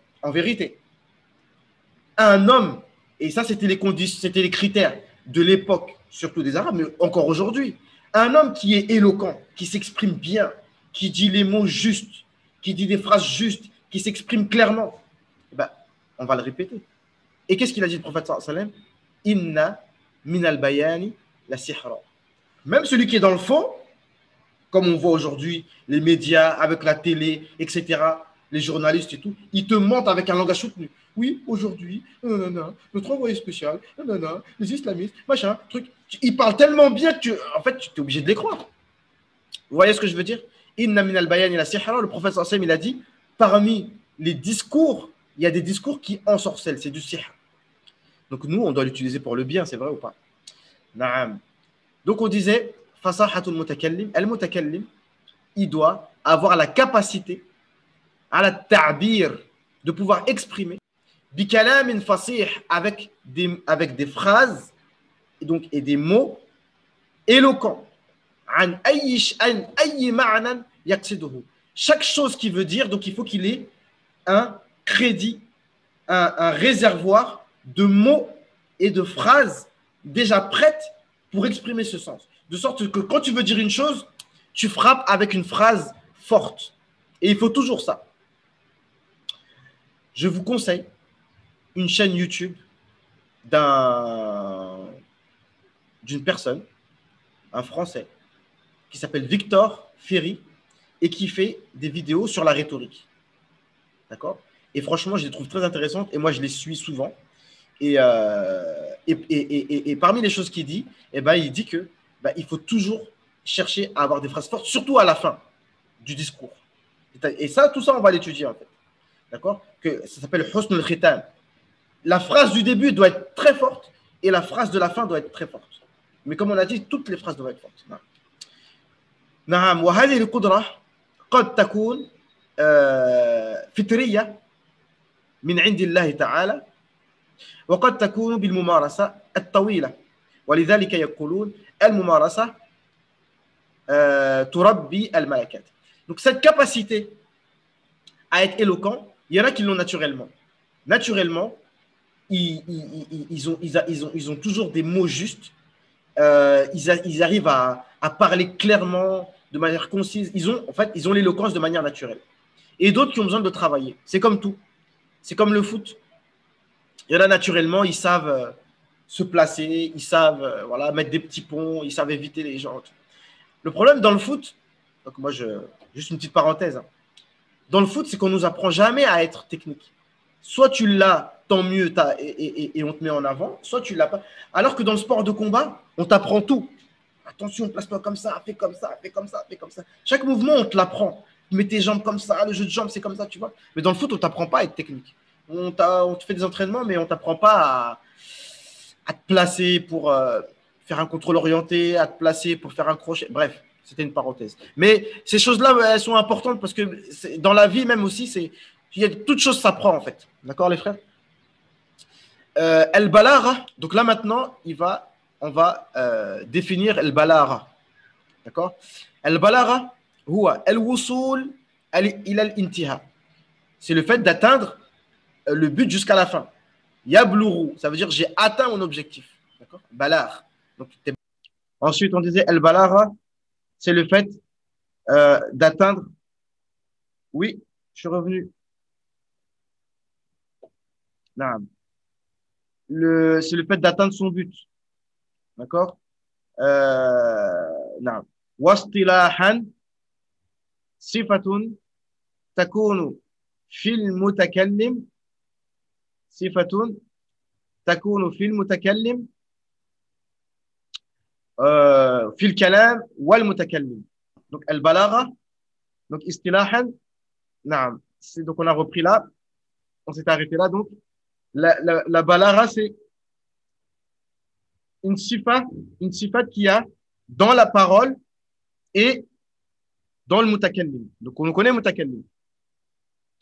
un homme, et ça c'était les critères de l'époque, surtout des Arabes, mais encore aujourd'hui, un homme qui est éloquent, qui s'exprime bien, qui dit les mots justes, qui dit des phrases justes, qui s'exprime clairement, eh ben, on va le répéter. Et qu'est-ce qu'il a dit le prophète sallallahu alayhi wa sallam? Inna min al-bayani la sihra. Même celui qui est dans le fond, comme on voit aujourd'hui, les médias, avec la télé, etc., les journalistes et tout, ils te mentent avec un langage soutenu. Oui, aujourd'hui, notre envoyé spécial, les islamistes, machin, truc. Ils parlent tellement bien que en fait, tu es obligé de les croire. Vous voyez ce que je veux dire? Inna min al-bayan ila sihra, le prophète sallallahu alayhi wa sallam, il a dit, parmi les discours, il y a des discours qui ensorcellent, c'est du sihr. Donc nous, on doit l'utiliser pour le bien, c'est vrai ou pas? Naam. Donc on disait, fasahatul mutakallim, al-mutakallim, il doit avoir la capacité à la ta'bir, de pouvoir exprimer, bikalamin fasih, avec des phrases et des mots éloquents. An ayyi ma'nan yaqsiduhu. Chaque chose qu'il veut dire, donc il faut qu'il ait un crédit, un réservoir de mots et de phrases déjà prêtes pour exprimer ce sens. De sorte que quand tu veux dire une chose, tu frappes avec une phrase forte. Et il faut toujours ça. Je vous conseille une chaîne YouTube d'une personne, un Français, qui s'appelle Victor Ferry et qui fait des vidéos sur la rhétorique. D'accord? Et franchement, je les trouve très intéressantes et moi, je les suis souvent. Et parmi les choses qu'il dit, eh ben, il dit que il faut toujours chercher à avoir des phrases fortes, surtout à la fin du discours. Et ça, tout ça, on va l'étudier en fait. D'accord? Que ça s'appelle Husn al-Khitam. La phrase du début doit être très forte et la phrase de la fin doit être très forte. Mais comme on a dit, toutes les phrases doivent être fortes. نعم وهذه القدرة قد تكون فطرية من عند الله تعالى وقد تكون بالممارسة الطويلة ولذلك يقولون الممارسة تربي الملكات. Donc cette capacité à être éloquent, il y en a qui l'ont naturellement. Naturellement, ils ont toujours des mots justes. Ils arrivent à parler clairement, de manière concise. Ils ont l'éloquence de manière naturelle. Et d'autres qui ont besoin de travailler. C'est comme tout. C'est comme le foot. Il y en a naturellement, ils savent se placer, ils savent voilà, mettre des petits ponts, ils savent éviter les gens. Le problème dans le foot, donc moi, juste une petite parenthèse, hein. Dans le foot, c'est qu'on ne nous apprend jamais à être technique. Soit tu l'as, tant mieux, et on te met en avant, soit tu ne l'as pas. Alors que dans le sport de combat, on t'apprend tout. Attention, place-toi comme ça, fais comme ça, fais comme ça, fais comme ça. Chaque mouvement, on te l'apprend. Tu mets tes jambes comme ça, le jeu de jambes, c'est comme ça, tu vois. Mais dans le foot, on ne t'apprend pas à être technique. On te fait des entraînements, mais on ne t'apprend pas à te placer pour faire un contrôle orienté, à te placer pour faire un crochet. Bref, c'était une parenthèse. Mais ces choses-là, elles sont importantes parce que dans la vie même aussi, toute chose s'apprend en fait. D'accord les frères? Al-Balara, donc là maintenant, on va définir Al-Balara. D'accord? Al-Balara, huwa al-wusul ila al-intiha. C'est le fait d'atteindre le but jusqu'à la fin. Yablourou, ça veut dire j'ai atteint mon objectif. D'accord? Balar. Donc, ensuite, on disait Al-Balara, c'est le fait d'atteindre. Oui, je suis revenu. Non. C'est le fait d'atteindre son but. D'accord? Non. Wastilahan sifatun takunu fil mutakallim sifatun takunu fil mutakallim fil kalam wal mutakallim. Donc al-balagha, donc istilahan, non. Donc on a repris là, on s'est arrêté là donc. La balara, c'est une sifat qu'il y a dans la parole et dans le mutakallim. Donc, on connaît le mutakallim.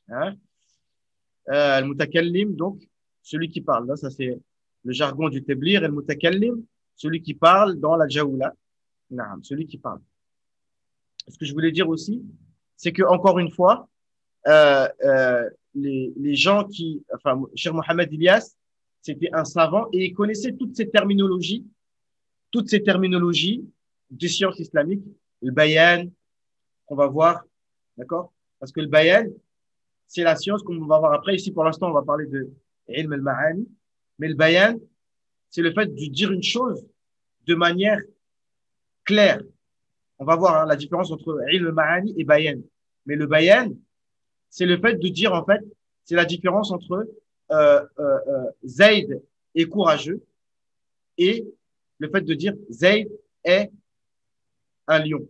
Hein? Le mutakallim, donc, celui qui parle. Là, ça, c'est le jargon du teblir. Et le mutakallim, celui qui parle dans la jaoula. Non, celui qui parle. Ce que je voulais dire aussi, c'est que, encore une fois, les gens enfin, Cheikh Mohamed Ilyas, c'était un savant et il connaissait toutes ces terminologies des sciences islamiques, le bayan, qu'on va voir, d'accord? Parce que le bayan, c'est la science, comme on va voir après. Ici, pour l'instant, on va parler de ilm al-ma'ani. Mais le bayan, c'est le fait de dire une chose de manière claire. On va voir hein, la différence entre ilm al-ma'ani et bayan. Mais le bayan, c'est le fait de dire, en fait, c'est la différence entre Zayd est courageux et le fait de dire Zayd est un lion.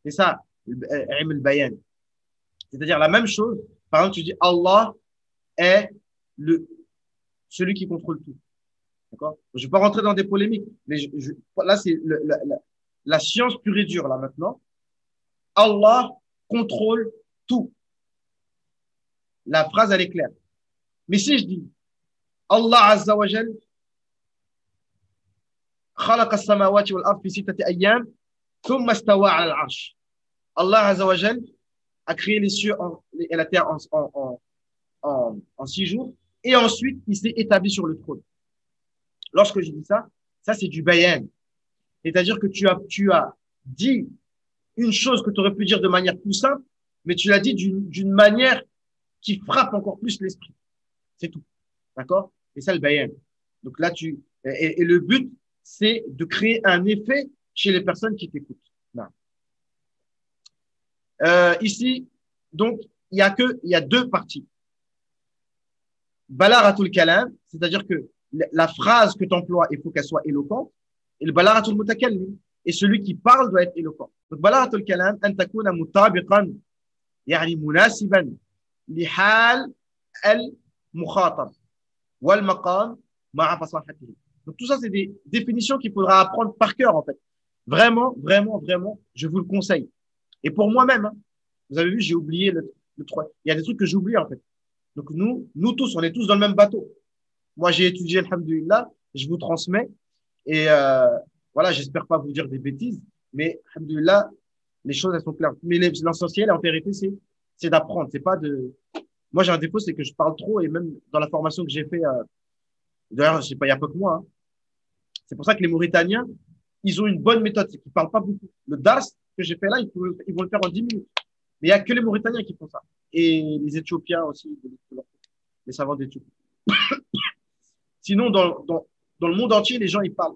C'est ça, ilm al-bayan. C'est-à-dire la même chose. Par exemple, tu dis Allah est celui qui contrôle tout. D'accord? Je ne vais pas rentrer dans des polémiques, mais là, c'est la science pure et dure, là, maintenant. Allah contrôle tout. La phrase, elle est claire. Mais si je dis Allah Azza wa Jal خلق السماوات والأرض في ستة أيام ثم استوى على العرش. Allah Azza wa Jal a créé les cieux et la terre en 6 jours et ensuite il s'est établi sur le trône. Lorsque je dis ça, ça c'est du bayan. C'est-à-dire que tu as dit une chose que tu aurais pu dire de manière plus simple, mais tu l'as dit d'une manière qui frappe encore plus l'esprit. C'est tout. D'accord? Et ça le bayan. Donc là, et le but, c'est de créer un effet chez les personnes qui t'écoutent. Ici, donc, il y a 2 parties. Balaghatul kalam, c'est-à-dire que la phrase que tu emploies, il faut qu'elle soit éloquente. Et le balaghatul mutakallim, et celui qui parle doit être éloquent. Donc, balaghatul kalam, an takuna mutabiqan, yani munasiban, lihal al-mukhatab, wal maqam, ma'a fasahatihi. Donc, tout ça, c'est des définitions qu'il faudra apprendre par cœur, en fait. Vraiment, vraiment, vraiment, je vous le conseille. Et pour moi-même, hein, vous avez vu, j'ai oublié le 3. Il y a des trucs que j'ai oubliés, en fait. Donc, nous tous, on est tous dans le même bateau. Moi, j'ai étudié, alhamdoulilah, je vous transmets. Et voilà, j'espère pas vous dire des bêtises, mais alhamdoulilah, les choses, elles sont claires. Mais l'essentiel, en vérité, c'est d'apprendre. C'est pas de. Moi, j'ai un défaut, c'est que je parle trop, et même dans la formation que j'ai fait, d'ailleurs, je sais pas, il y a pas que moi, hein. C'est pour ça que les Mauritaniens, ils ont une bonne méthode, c'est qu'ils parlent pas beaucoup. Le dars que j'ai fait là, ils vont le faire en 10 minutes. Mais il y a que les Mauritaniens qui font ça. Et les Éthiopiens aussi, les savants d'Éthiopie. Sinon, dans le monde entier, les gens, ils parlent.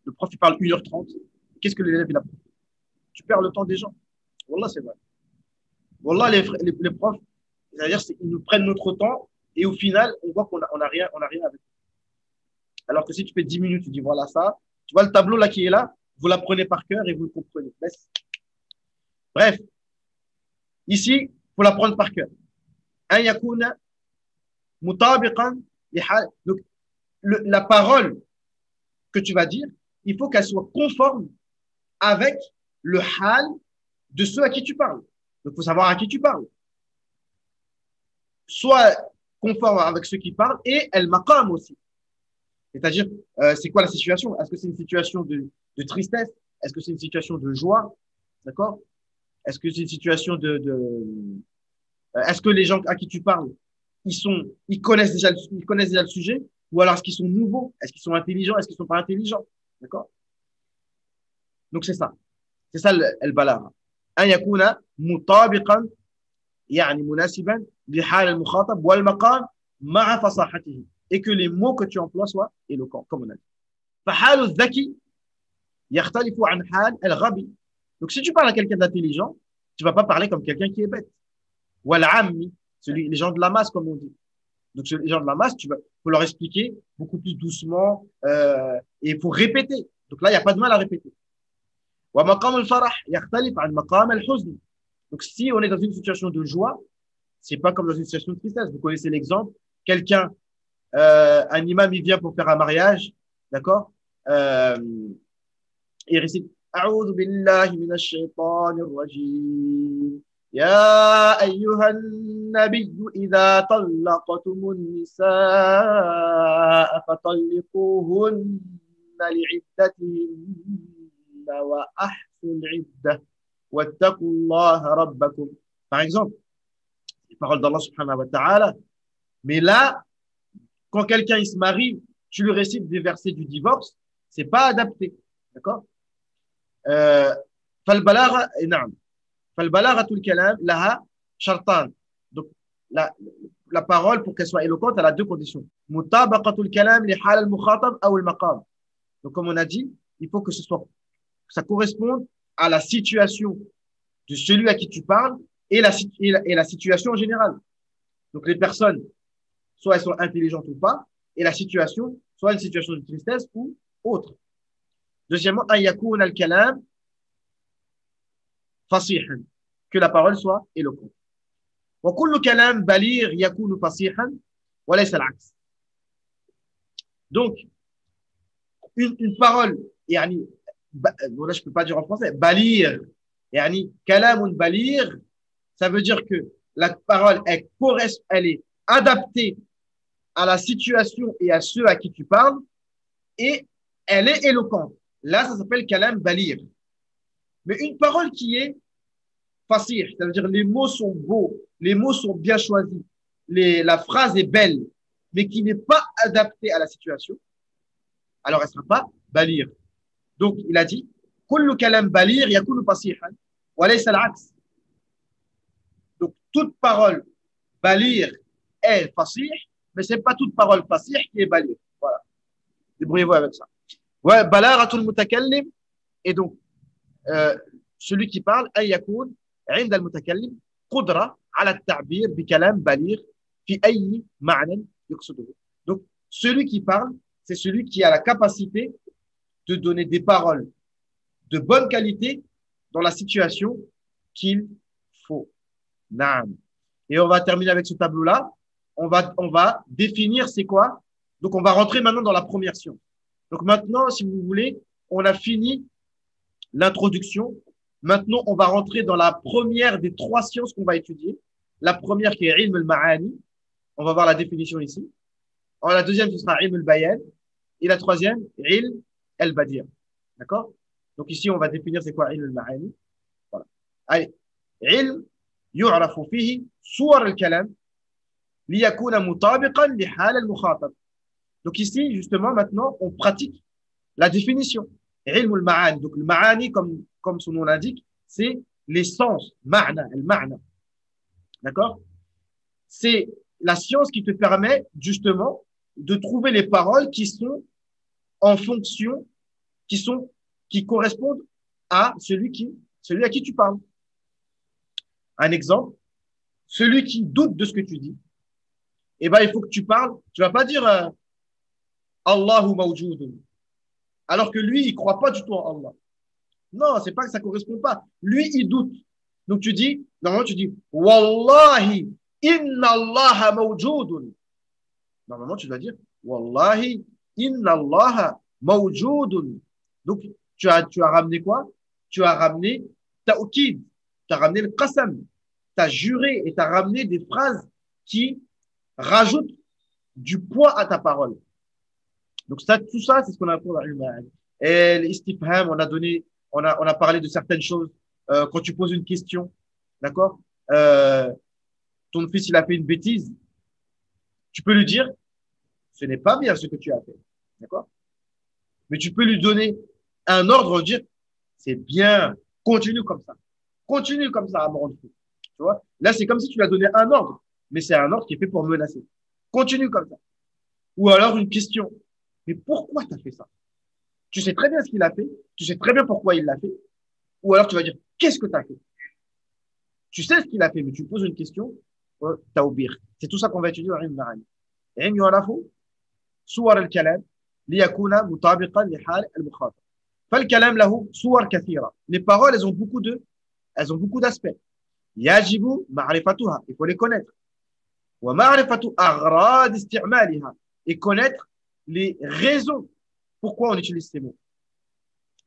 Le prof, il parle 1h30. Qu'est-ce que l'élève, il apprend? Tu perds le temps des gens. Wallah, c'est vrai. Wallah, les profs, c'est-à-dire, ils nous prennent notre temps et au final, on voit qu'on n'a rien avec eux. Alors que si tu fais 10 minutes, tu dis voilà ça, tu vois le tableau là qui est là, vous l'apprenez par cœur et vous le comprenez. Bref, ici, il faut l'apprendre par cœur. Un yakuna mutabiqan lihal. Donc, la parole que tu vas dire, il faut qu'elle soit conforme avec le hal de ceux à qui tu parles. Donc, il faut savoir à qui tu parles. Soit conforme avec ceux qui parlent et el maqam aussi. C'est-à-dire, c'est quoi la situation? Est-ce que c'est une situation de tristesse? Est-ce que c'est une situation de joie? D'accord? Est-ce que c'est une situation est-ce que les gens à qui tu parles, ils connaissent déjà le sujet? Ou alors est-ce qu'ils sont nouveaux? Est-ce qu'ils sont intelligents? Est-ce qu'ils sont pas intelligents? D'accord? Donc c'est ça. C'est ça le balagha. An yakuna mutabiqan, yani munasiban, lihal al-mukhatab wal maqam ma'a fasahatihi. Et que les mots que tu emploies soient éloquents, comme on a dit. فحال الذكي يختلف عن حال الغبي. Donc si tu parles à quelqu'un d'intelligent, tu vas pas parler comme quelqu'un qui est bête. Ou al-ammi, les gens de la masse, comme on dit. Donc les gens de la masse, faut leur expliquer beaucoup plus doucement et il faut répéter. Donc là, il n'y a pas de mal à répéter. ومقام الفرح يختلف عن مقام الحزن. Donc si on est dans une situation de joie, c'est pas comme dans une situation de tristesse. Vous connaissez l'exemple, quelqu'un un imam, il vient pour faire un mariage, d'accord, il récite أعوذ بالله من الشيطان الرجيم يا أيها النبي إذا طلقتم النساء فطلقوهن لعدتهن وأحصوا العدة واتقوا الله ربكم. Par exemple, les paroles d'Allah subhanahu wa ta'ala, mais là, quand quelqu'un il se marie, tu lui récites des versets du divorce, c'est pas adapté, d'accord? فالبلاغة نعم فالبلاغة الكلام لها شرطان. Donc la, la parole, pour qu'elle soit éloquente, elle a deux conditions. Mutabaqatul kalam li hal al-mukhatab ou al-maqam. Donc, comme on a dit, il faut que ça corresponde à la situation de celui à qui tu parles et la situation en général. Donc, les personnes, soit elles sont intelligentes ou pas, et la situation, soit une situation de tristesse ou autre. Deuxièmement, an yakuna al-kalam fasihan, que la parole soit éloquente. Wa kullu kalam baligh yakunu fasihan wa laysa al-aks. Donc, une parole, yani, bon là je peux pas dire en français, baligh, yani, kalamun baligh, ça veut dire que la parole, elle est adaptée à la situation et à ceux à qui tu parles, et elle est éloquente. Là, ça s'appelle kalam baligh. Mais une parole qui est fasih, ça veut dire les mots sont beaux, les mots sont bien choisis, la phrase est belle, mais qui n'est pas adaptée à la situation, alors elle ne sera pas baligh. Donc, il a dit, kullu kalam baligh yakunu fasihan, wa laysa al-aks. Donc, toute parole baligh est fasih, mais ce n'est pas toute parole fasih qui est baligh. Voilà. Débrouillez-vous avec ça. Ouais, balaghatul mutakallim, et donc, celui qui parle, أن يكون عند المتكلم قدرة على التعبير بكلام بليغ في أي معنى يقصده. Donc, celui qui parle, c'est celui qui a la capacité de donner des paroles de bonne qualité dans la situation qu'il faut. Naam. Et on va terminer avec ce tableau-là. On va définir c'est quoi. Donc, on va rentrer maintenant dans la première science. Donc, maintenant, si vous voulez, on a fini l'introduction. Maintenant, on va rentrer dans la première des trois sciences qu'on va étudier. La première qui est ilm al-ma'ani. On va voir la définition ici. Alors, la deuxième, ce sera ilm al-bayan. Et la troisième, ilm al-badir. D'accord? Donc ici, on va définir c'est quoi ilm al-ma'ani. Voilà. Allez. Ilm yu'rafu fihi suwar al-kalam liyakuna mutabiqan li hal al-mukhatab. Donc ici, justement, maintenant, on pratique la définition. Ilm al-ma'ani. Donc le ma'ani, comme son nom l'indique, c'est l'essence, ma'na, al-ma'na. D'accord? C'est la science qui te permet, justement, de trouver les paroles qui sont en fonction, qui correspondent à celui à qui tu parles. Un exemple, celui qui doute de ce que tu dis, eh ben, il faut que tu parles, tu vas pas dire Allahu mawjoudun, alors que lui, il croit pas du tout en Allah. Non, c'est pas que ça correspond pas. Lui, il doute. Donc normalement, tu dis Wallahi, inna Allah mawjoudun. Normalement, tu dois dire Wallahi, inna Allah mawjoudun. Donc, tu as ramené quoi? Tu as ramené ta'ukid, tu as ramené le qasam, tu as juré et tu as ramené des phrases qui rajoutent du poids à ta parole. Donc, tout ça, c'est ce qu'on appelle l'ilm. Et l'istifham, on a parlé de certaines choses. Quand tu poses une question, d'accord? Ton fils, il a fait une bêtise. Tu peux lui dire, ce n'est pas bien ce que tu as fait. D'accord? Mais tu peux lui donner un ordre, dire, c'est bien, continue comme ça. Continue comme ça à me rendre fou. Tu vois? Là, c'est comme si tu lui as donné un ordre, mais c'est un ordre qui est fait pour menacer. Continue comme ça. Ou alors une question. Mais pourquoi tu as fait ça? Tu sais très bien ce qu'il a fait, tu sais très bien pourquoi il l'a fait. Ou alors tu vas dire, qu'est-ce que tu as fait? Tu sais ce qu'il a fait, mais tu poses une question, taubir. C'est tout ça qu'on va étudier dans l'ilm al-ma'ani. Ilm yu'rafu suwar al-kalam liyakuna mutabiqan li hal al-mukhatab. Fal-kalam lahu suwar kathira. Les paroles, elles ont beaucoup d'aspects. Yajibu ma'rifatuha. Il faut les connaître. Wa ma'rifatu aghrad isti'maliha. Et connaître les raisons pourquoi on utilise ces mots.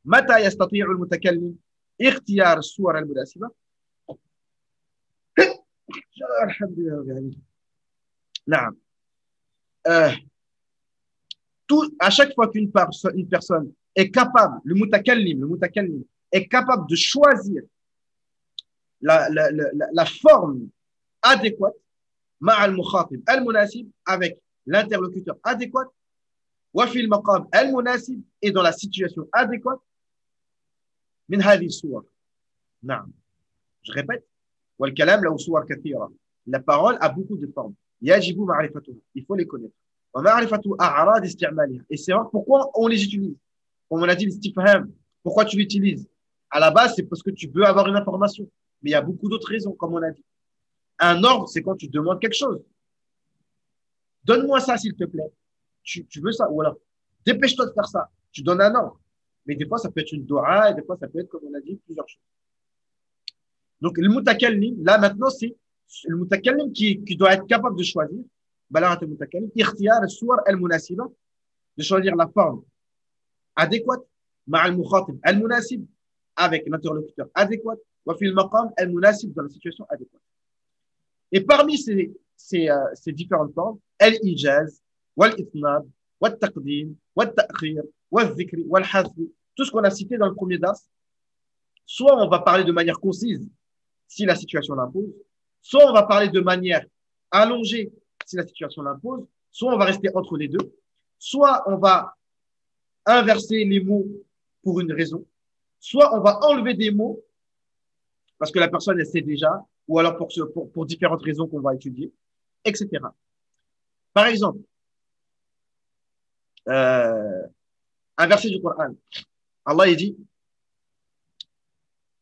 Mata yastati'u al-mutakallim ikhtiyar as-suwar al-munasiba. Naam. À chaque fois qu'une personne est capable, le mutakallim est capable de choisir la forme adéquate, ma'al mukhatib al-munasib, avec l'interlocuteur adéquat, wa fil maqam al-munasib, et dans la situation adéquate, min hadhihi suwar. Naam. Je répète, wal kalam lahu suwar kathira. La parole a beaucoup de formes. Yajibu ma'rifatuha. Il faut les connaître. Wa ma'rifatu a'rad isti'maliha. Et c'est vrai, pourquoi on les utilise? Comme on a dit, l'istifham. Pourquoi tu l'utilises? À la base, c'est parce que tu veux avoir une information. Mais il y a beaucoup d'autres raisons, comme on a dit. Un ordre, c'est quand tu demandes quelque chose. Donne-moi ça, s'il te plaît. Tu veux ça? Ou alors, dépêche-toi de faire ça. Tu donnes un ordre. Mais des fois, ça peut être une dua, et des fois, ça peut être, comme on a dit, plusieurs choses. Donc, le mutakallim, là, maintenant, c'est le mutakallim qui doit être capable de choisir. Balaghat al-mutakallim, ikhtiyar al-suwar al-munasiba, de choisir la forme adéquate, ma'al mukhatib al-munasib, avec l'interlocuteur adéquat, wa fil maqam al-munasib, dans la situation adéquate. Et parmi ces différentes formes, al-ijaz, wal-itnab, wal-taqdim, wal-ta'khir, wal-dhikri, wal-hazfi, tout ce qu'on a cité dans le premier dars, soit on va parler de manière concise, si la situation l'impose, soit on va parler de manière allongée, si la situation l'impose, soit on va rester entre les deux, soit on va inverser les mots pour une raison, soit on va enlever des mots parce que la personne elle sait déjà, ou alors pour différentes raisons qu'on va étudier, etc. Par exemple, un verset du Coran, Allah il dit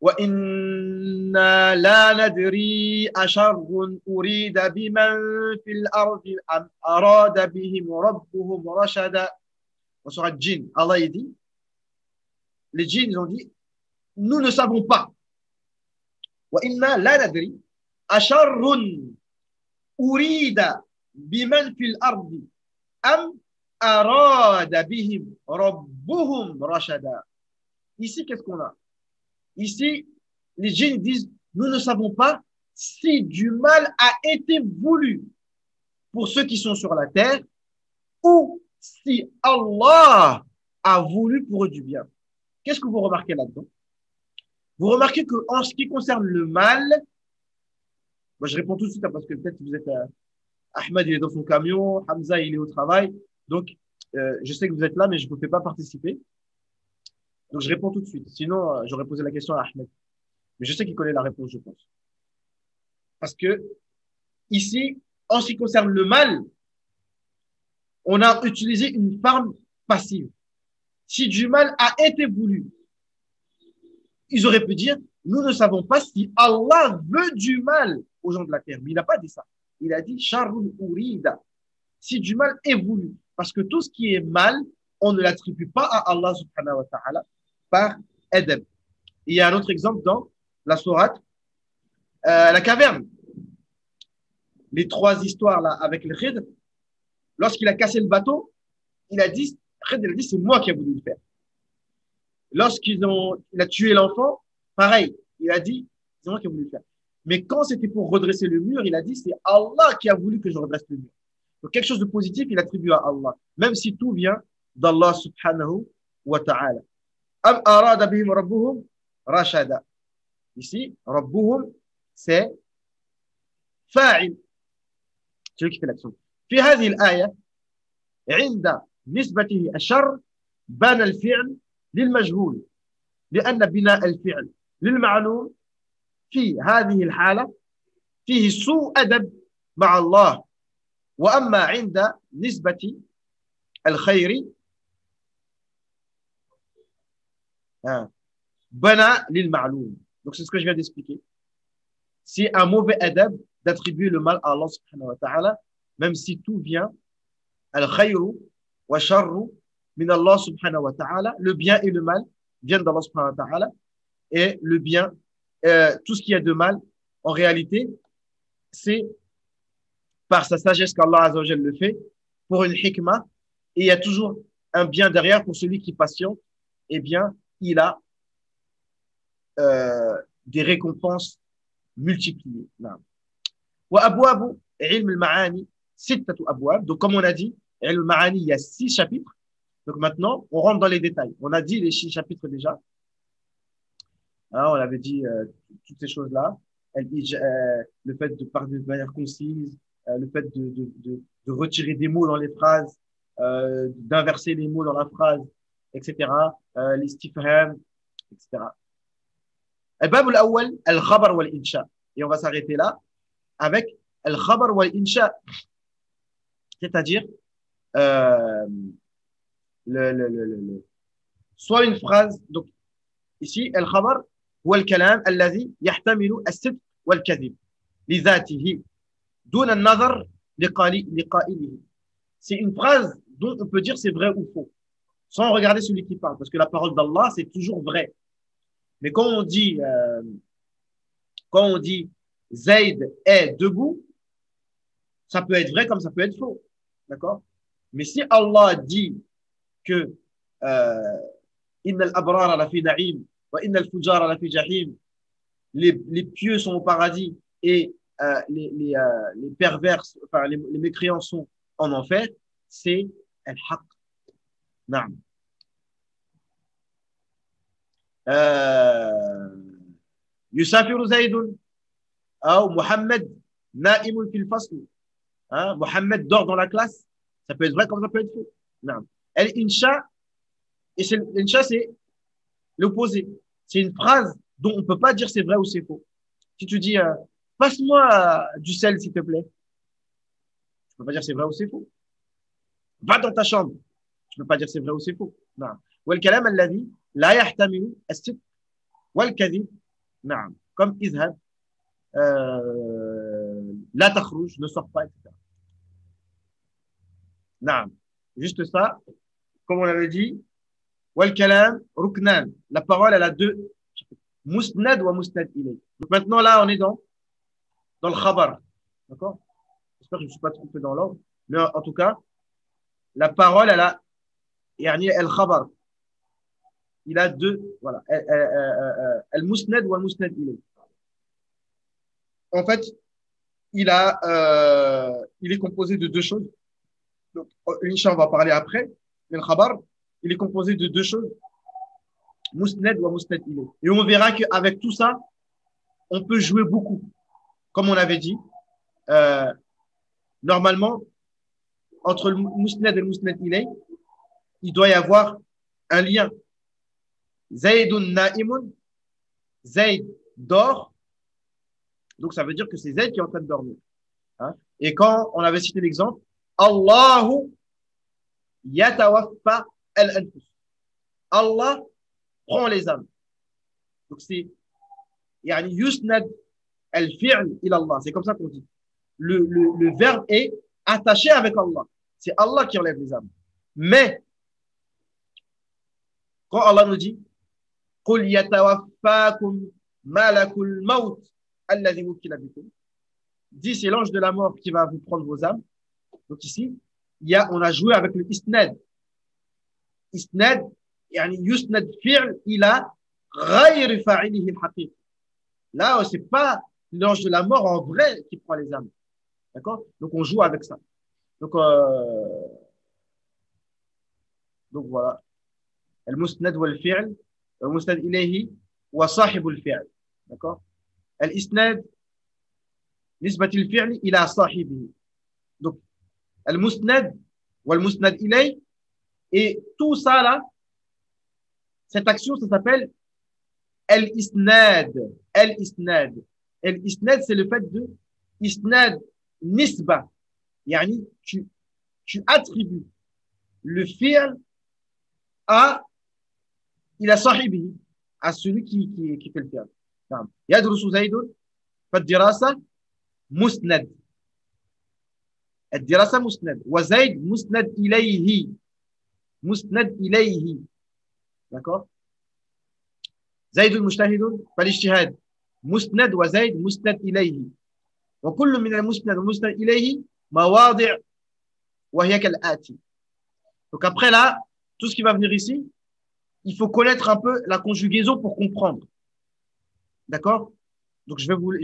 وَإِنَّا لَا نَدْرِي أَشَرٌّ أُرِيدَ بِمَنْ فِي الْأَرْضِ أَمْ أَرَادَ بِهِمْ رَبُّهُمْ رَشَدًا. On sera djinn. Allah il dit, les djinns ils ont dit, nous ne savons pas. وَإِنَّا لَا نَدْرِي أَشَرٌّ أُرِيدَ بِمَنْ فِي الْأَرْضِ أَمْ أَرَادَ بِهِمْ رَبُّهُمْ رَشَدًا. Ici, qu'est-ce qu'on a? Ici, les djinns disent, nous ne savons pas si du mal a été voulu pour ceux qui sont sur la terre ou si Allah a voulu pour eux du bien. Qu'est-ce que vous remarquez là-dedans? Vous remarquez qu'en ce qui concerne le mal, moi je réponds tout de suite parce que peut-être vous êtes Ahmed, il est dans son camion, Hamza, il est au travail. Donc, je sais que vous êtes là, mais je ne vous fais pas participer. Donc, je réponds tout de suite. Sinon, j'aurais posé la question à Ahmed. Mais je sais qu'il connaît la réponse, je pense. Parce que, ici, en ce qui concerne le mal, on a utilisé une forme passive. Si du mal a été voulu, ils auraient pu dire, nous ne savons pas si Allah veut du mal aux gens de la terre. Mais il n'a pas dit ça. Il a dit, Sharrun urida. Si du mal est voulu. Parce que tout ce qui est mal, on ne l'attribue pas à Allah subhanahu wa ta'ala par adab. Il y a un autre exemple dans la sourate, la caverne. Les trois histoires là avec le Khidr. Lorsqu'il a cassé le bateau, il a dit, c'est moi qui ai voulu le faire. Il a tué l'enfant, pareil, il a dit, c'est moi qui ai voulu le faire. Mais quand c'était pour redresser le mur, il a dit, c'est Allah qui a voulu que je redresse le mur. Donc quelque chose de positif, il attribue à Allah, même si tout vient d'Allah subhanahu wa ta'ala. Am arada bihim rabbuhum rashada. Ici, rabbuhum, c'est fa'il. C'est lui qui fait l'action. في هذه الآية عند نسبته الشر بان الفعل للمجهول لأن بناء الفعل للمعلوم في هذه الحالة فيه سوء أدب مع الله وأما عند نسبة الخير بنى للمعلوم. Donc c'est ce que je viens d'expliquer. C'est un mauvais adab d'attribuer le mal à Allah subhanahu wa ta'ala, même si tout vient al-khayru wa sharru min Allah subhanahu wa ta'ala. Le bien et le mal viennent d'Allah subhanahu wa ta'ala. Et le bien, tout ce qui est de mal, en réalité, c'est par sa sagesse qu'Allah azza wa jalla le fait, pour une hikmah. Et il y a toujours un bien derrière pour celui qui patiente. Eh bien, il a des récompenses multipliées. Wa abwabu ilm al-ma'ani sittatu abwab. Donc, comme on a dit, ilm al-ma'ani, il y a 6 chapitres. Donc, maintenant, on rentre dans les détails. On a dit les 6 chapitres déjà. Hein, on avait dit toutes ces choses-là. Le fait de parler de manière concise, le fait de retirer des mots dans les phrases, d'inverser les mots dans la phrase, etc. L'istifham, etc. Al-bab al-awwal, al-khabar wal-insha. Et on va s'arrêter là avec al-khabar wal-insha, c'est-à-dire euh, soit une phrase, donc ici, al-khabar هو الكلام الذي يحتمل الصدق والكذب لذاته دون النظر لقائله. C'est une phrase dont on peut dire c'est vrai ou faux, sans regarder celui qui parle, parce que la parole d'Allah, c'est toujours vrai. Mais quand on dit Zayd est debout, ça peut être vrai comme ça peut être faux. D'accord? Mais si Allah dit que Inna al-abrara la fi na'im wa inna al-fujara la fi jahim, les pieux sont au paradis et les pervers, enfin les mécréants sont en enfer, c'est al-haq. Naam. يسافر زيد أو محمد نائم في الفصل. Mohamed dort dans la classe, ça peut être vrai comme ça peut être faux. Non. L'insha, l'insha c'est l'opposé. C'est une phrase dont on ne peut pas dire c'est vrai ou c'est faux. Si tu dis passe-moi du sel s'il te plaît, tu ne peux pas dire c'est vrai ou c'est faux. Va dans ta chambre, tu ne peux pas dire c'est vrai ou c'est faux. Non. والكلام الذي لا يحتمل الصدق والكذب. نعم. Comme اذهب, لا تخرج, ne sors pas, etc. نعم. Juste ça, comme on l'avait dit, والكلام ركنان. La parole, elle a deux, musnad wa musnad ilay. Donc maintenant, là, on est dans le khabar. D'accord? J'espère que je ne me suis pas trompé dans l'ordre. Mais en tout cas, la parole, elle a, يعني الخبر. Il a deux, voilà, al-musnad wa al-musnad ilay. En fait, il est composé de deux choses. Donc, Inch'Allah, on va parler après. Mais le khabar, il est composé de deux choses. Musnad wa musnad ilay. Et on verra qu'avec tout ça, on peut jouer beaucoup. Comme on avait dit, normalement, entre le musnad et le musnad ilay, il doit y avoir un lien. Zaydun na'imun, Zayd dort. Donc, ça veut dire que c'est Zayd qui est en train de dormir. Hein? Et quand on avait cité l'exemple, Allahu yatawaffa al-anfus. Allah prend les âmes. Donc, c'est yani yusnad al-fi'l ila Allah. C'est comme ça qu'on dit. Le verbe est attaché avec Allah. C'est Allah qui enlève les âmes. Mais, quand Allah nous dit, قُلْ يَتَوَفَّاكُمْ مَلَكُ الْمَوْتِ الَّذِي وُكِّلَ بِكُمْ. Dit, c'est l'ange de la mort qui va vous prendre vos âmes. Donc ici, on a joué avec le isnad. Isnad, yani yusnad fi'l ila ghayr fa'ilihi al-haqiqi. Là, c'est pas l'ange de la mort en vrai qui prend les âmes. D'accord? Donc on joue avec ça. Donc voilà. Al-musnad wal-fi'l, al-musnad ilayhi wa sahib al-fi'l. D'accord? Al-isnad nisbat al-fi'l ila sahibihi. Donc al-musnad wal-musnad ilayhi, et tout ça là, cette action, ça s'appelle al-isnad. Al-isnad. Al-isnad, c'est le fait de isnad nisba. Yani, tu attribues le fi'l à sahibi, à celui qui fait le fi'l. يدرس زيد فالدراسة مسند. الدراسة مسند وزيد مسند إليه. مسند إليه. D'accord? زيد مجتهد فالاجتهاد مسند وزيد مسند إليه. وكل من المسند والمسند إليه مواضع وهي كالآتي. Donc après là, tout ce qui va venir ici, il faut connaître un peu la conjugaison pour comprendre. D'accord? Donc si vous voulez,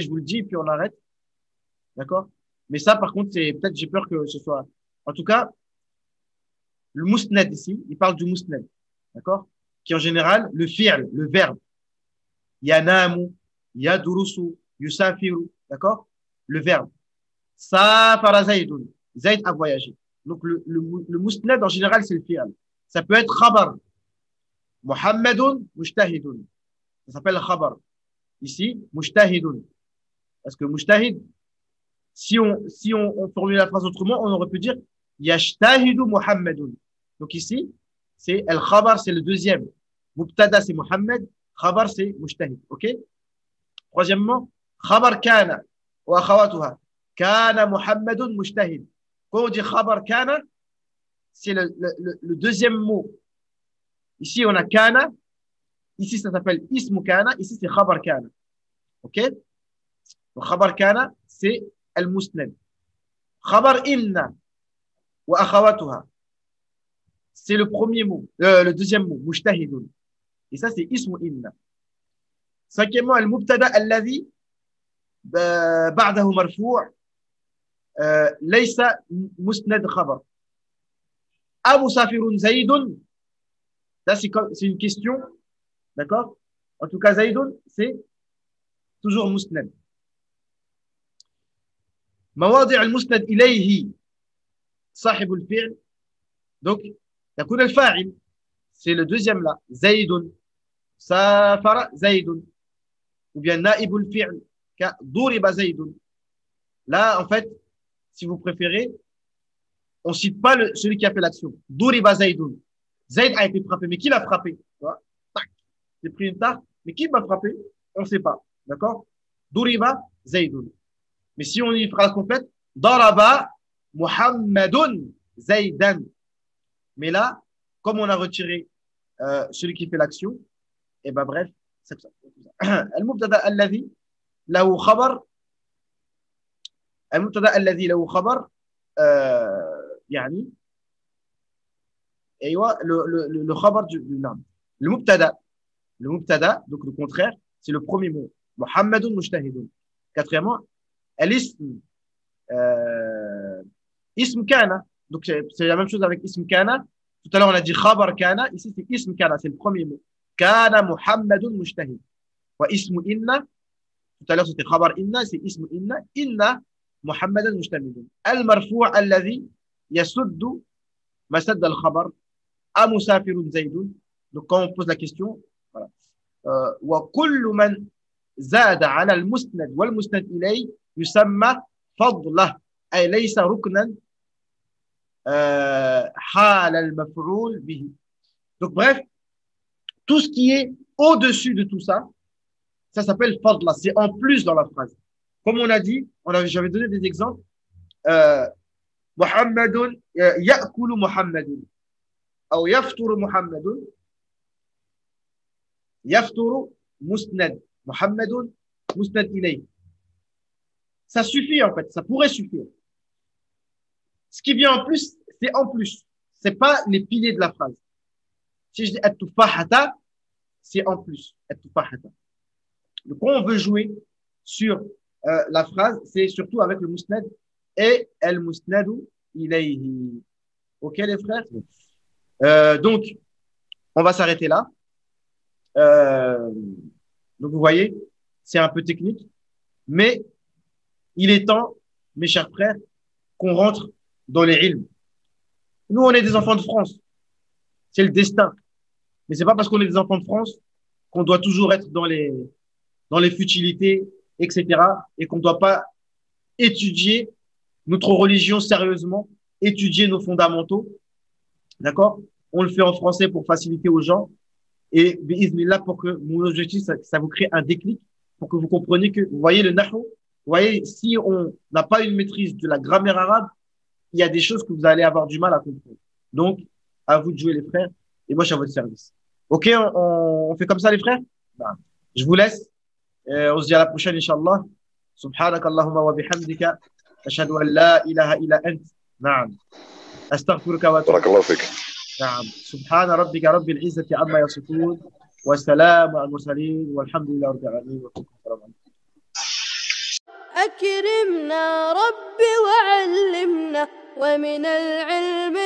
je vous le dis, puis on arrête. D'accord? Mais ça, par contre, peut-être j'ai peur que ce soit. En tout cas, le musnad ici, il parle du musnad. D'accord? Qui en général, le fi'l, le verbe. Yanamu, yadurusu, yusafiru. D'accord? Le verbe. Safara Zaydun. Zayd a voyagé. Donc le musnad en général, c'est le fi'l. Ça peut être khabar. Muhammadun mujtahidun. Ça s'appelle khabar. Ici, mujtahidun. Parce que mujtahid, si on formule la phrase autrement, on aurait pu dire yashtahidu Muhammadun. Donc ici, c'est al-khabar, c'est le deuxième. Mubtada, c'est Muhammad. Khabar, c'est mujtahid. OK? Troisièmement, khabar kana wa akhawatuha. Kana Muhammadun mujtahid. Quand on dit khabar kana, c'est le deuxième mot. Ici, on a kana. Ici, ça s'appelle ismu kana. Ici, c'est khabar kana. OK? Donc, khabar kana, c'est al-musnad. Khabar inna wa akhawatuha. C'est le premier mot, le deuxième mot, mujtahidun. Et ça, c'est ismu inna. Cinquièmement, al-mubtada alladhi ba'dahu marfou' laysa musnad khabar. A musafirun zaydun. Ça, c'est une question. D'accord? En tout cas, zaydun, c'est toujours musnad. مواضع المسند إليه صاحب الفعل. Donc, يكون الفاعل, c'est le deuxième là, زيد سافر زيد, ou bien نائب الفعل ضرب زيد. Là, en fait, si vous préférez, on cite pas celui qui a fait l'action. ضرب زيد. Zayd a été frappé, mais qui l'a frappé? Tac, j'ai pris une tarte, mais qui m'a frappé? On ne sait pas, d'accord? ضرب زيد. Mais si on y phrase complète, daraba Muhammadun Zaydan. Mais là, comme on a retiré celui qui fait l'action, et ben bref, c'est ça. المبتدا الذي له خبر المبتدا الذي له خبر يعني ايوه le خبر du nom. Le mubtada, donc le contraire, c'est le premier mot. Muhammadun mujtahidun. Quatrièmement, الاسم اسم كان. Donc c'est la même chose avec ism kana. Tout à l'heure on a dit khabar kana, ici c'est ism kana, c'est le premier mot. Kana Muhammadun mujtahid. Wa ismu inna, tout à l'heure c'était khabar inna, c'est ismu inna, inna Muhammadan mujtahidun. Al marfu' alladhi yasuddu masad al khabar a musafirun zaydun. Donc quand on pose la question, voilà. Wa kullu man zada ala al musnad wal musnad ilay يسمى فضله أي ليس ركنا حال المفعول به. Donc bref, tout ce qui est au-dessus de tout ça, ça s'appelle fadla, c'est en plus dans la phrase. Comme on a dit, j'avais donné des exemples. Muhammadun ya'kulu Muhammadun ou yafturu Muhammadun. Yafturu musnad. Muhammadun musnad ilayh. Ça suffit en fait, ça pourrait suffire. Ce qui vient en plus, c'est en plus. C'est pas les piliers de la phrase. Si je dis at-tufahata, c'est en plus. At-tufahata. Donc quand on veut jouer sur la phrase, c'est surtout avec le musnad et al-musnadu ilayhi. Ok les frères? Donc, on va s'arrêter là. Donc vous voyez, c'est un peu technique, mais il est temps, mes chers frères, qu'on rentre dans les ilms. Nous, on est des enfants de France. C'est le destin. Mais c'est pas parce qu'on est des enfants de France qu'on doit toujours être dans les futilités, etc. Et qu'on ne doit pas étudier notre religion sérieusement, étudier nos fondamentaux. D'accord? On le fait en français pour faciliter aux gens. Et bi'idhnillah, pour que mon objectif, ça vous crée un déclic, pour que vous compreniez que, vous voyez le nahou. Vous voyez, si on n'a pas une maîtrise de la grammaire arabe, il y a des choses que vous allez avoir du mal à comprendre. Donc, à vous de jouer les frères, et moi je suis à votre service. Ok, on fait comme ça les frères? Je vous laisse. On se dit à la prochaine, Inch'Allah. Subhanak Allahumma wa bihamdika. Ashhadu an la ilaha illa ant. Naam. Astaghfiruka wa atubu. Barakallahu fik. Naam. Subhana rabbika rabbil izzati amma yasifun. Wa salamu al mursalin. Walhamdulillahi rabbil alamin. Wa salamu. أكرمنا ربي وعلمنا ومن العلم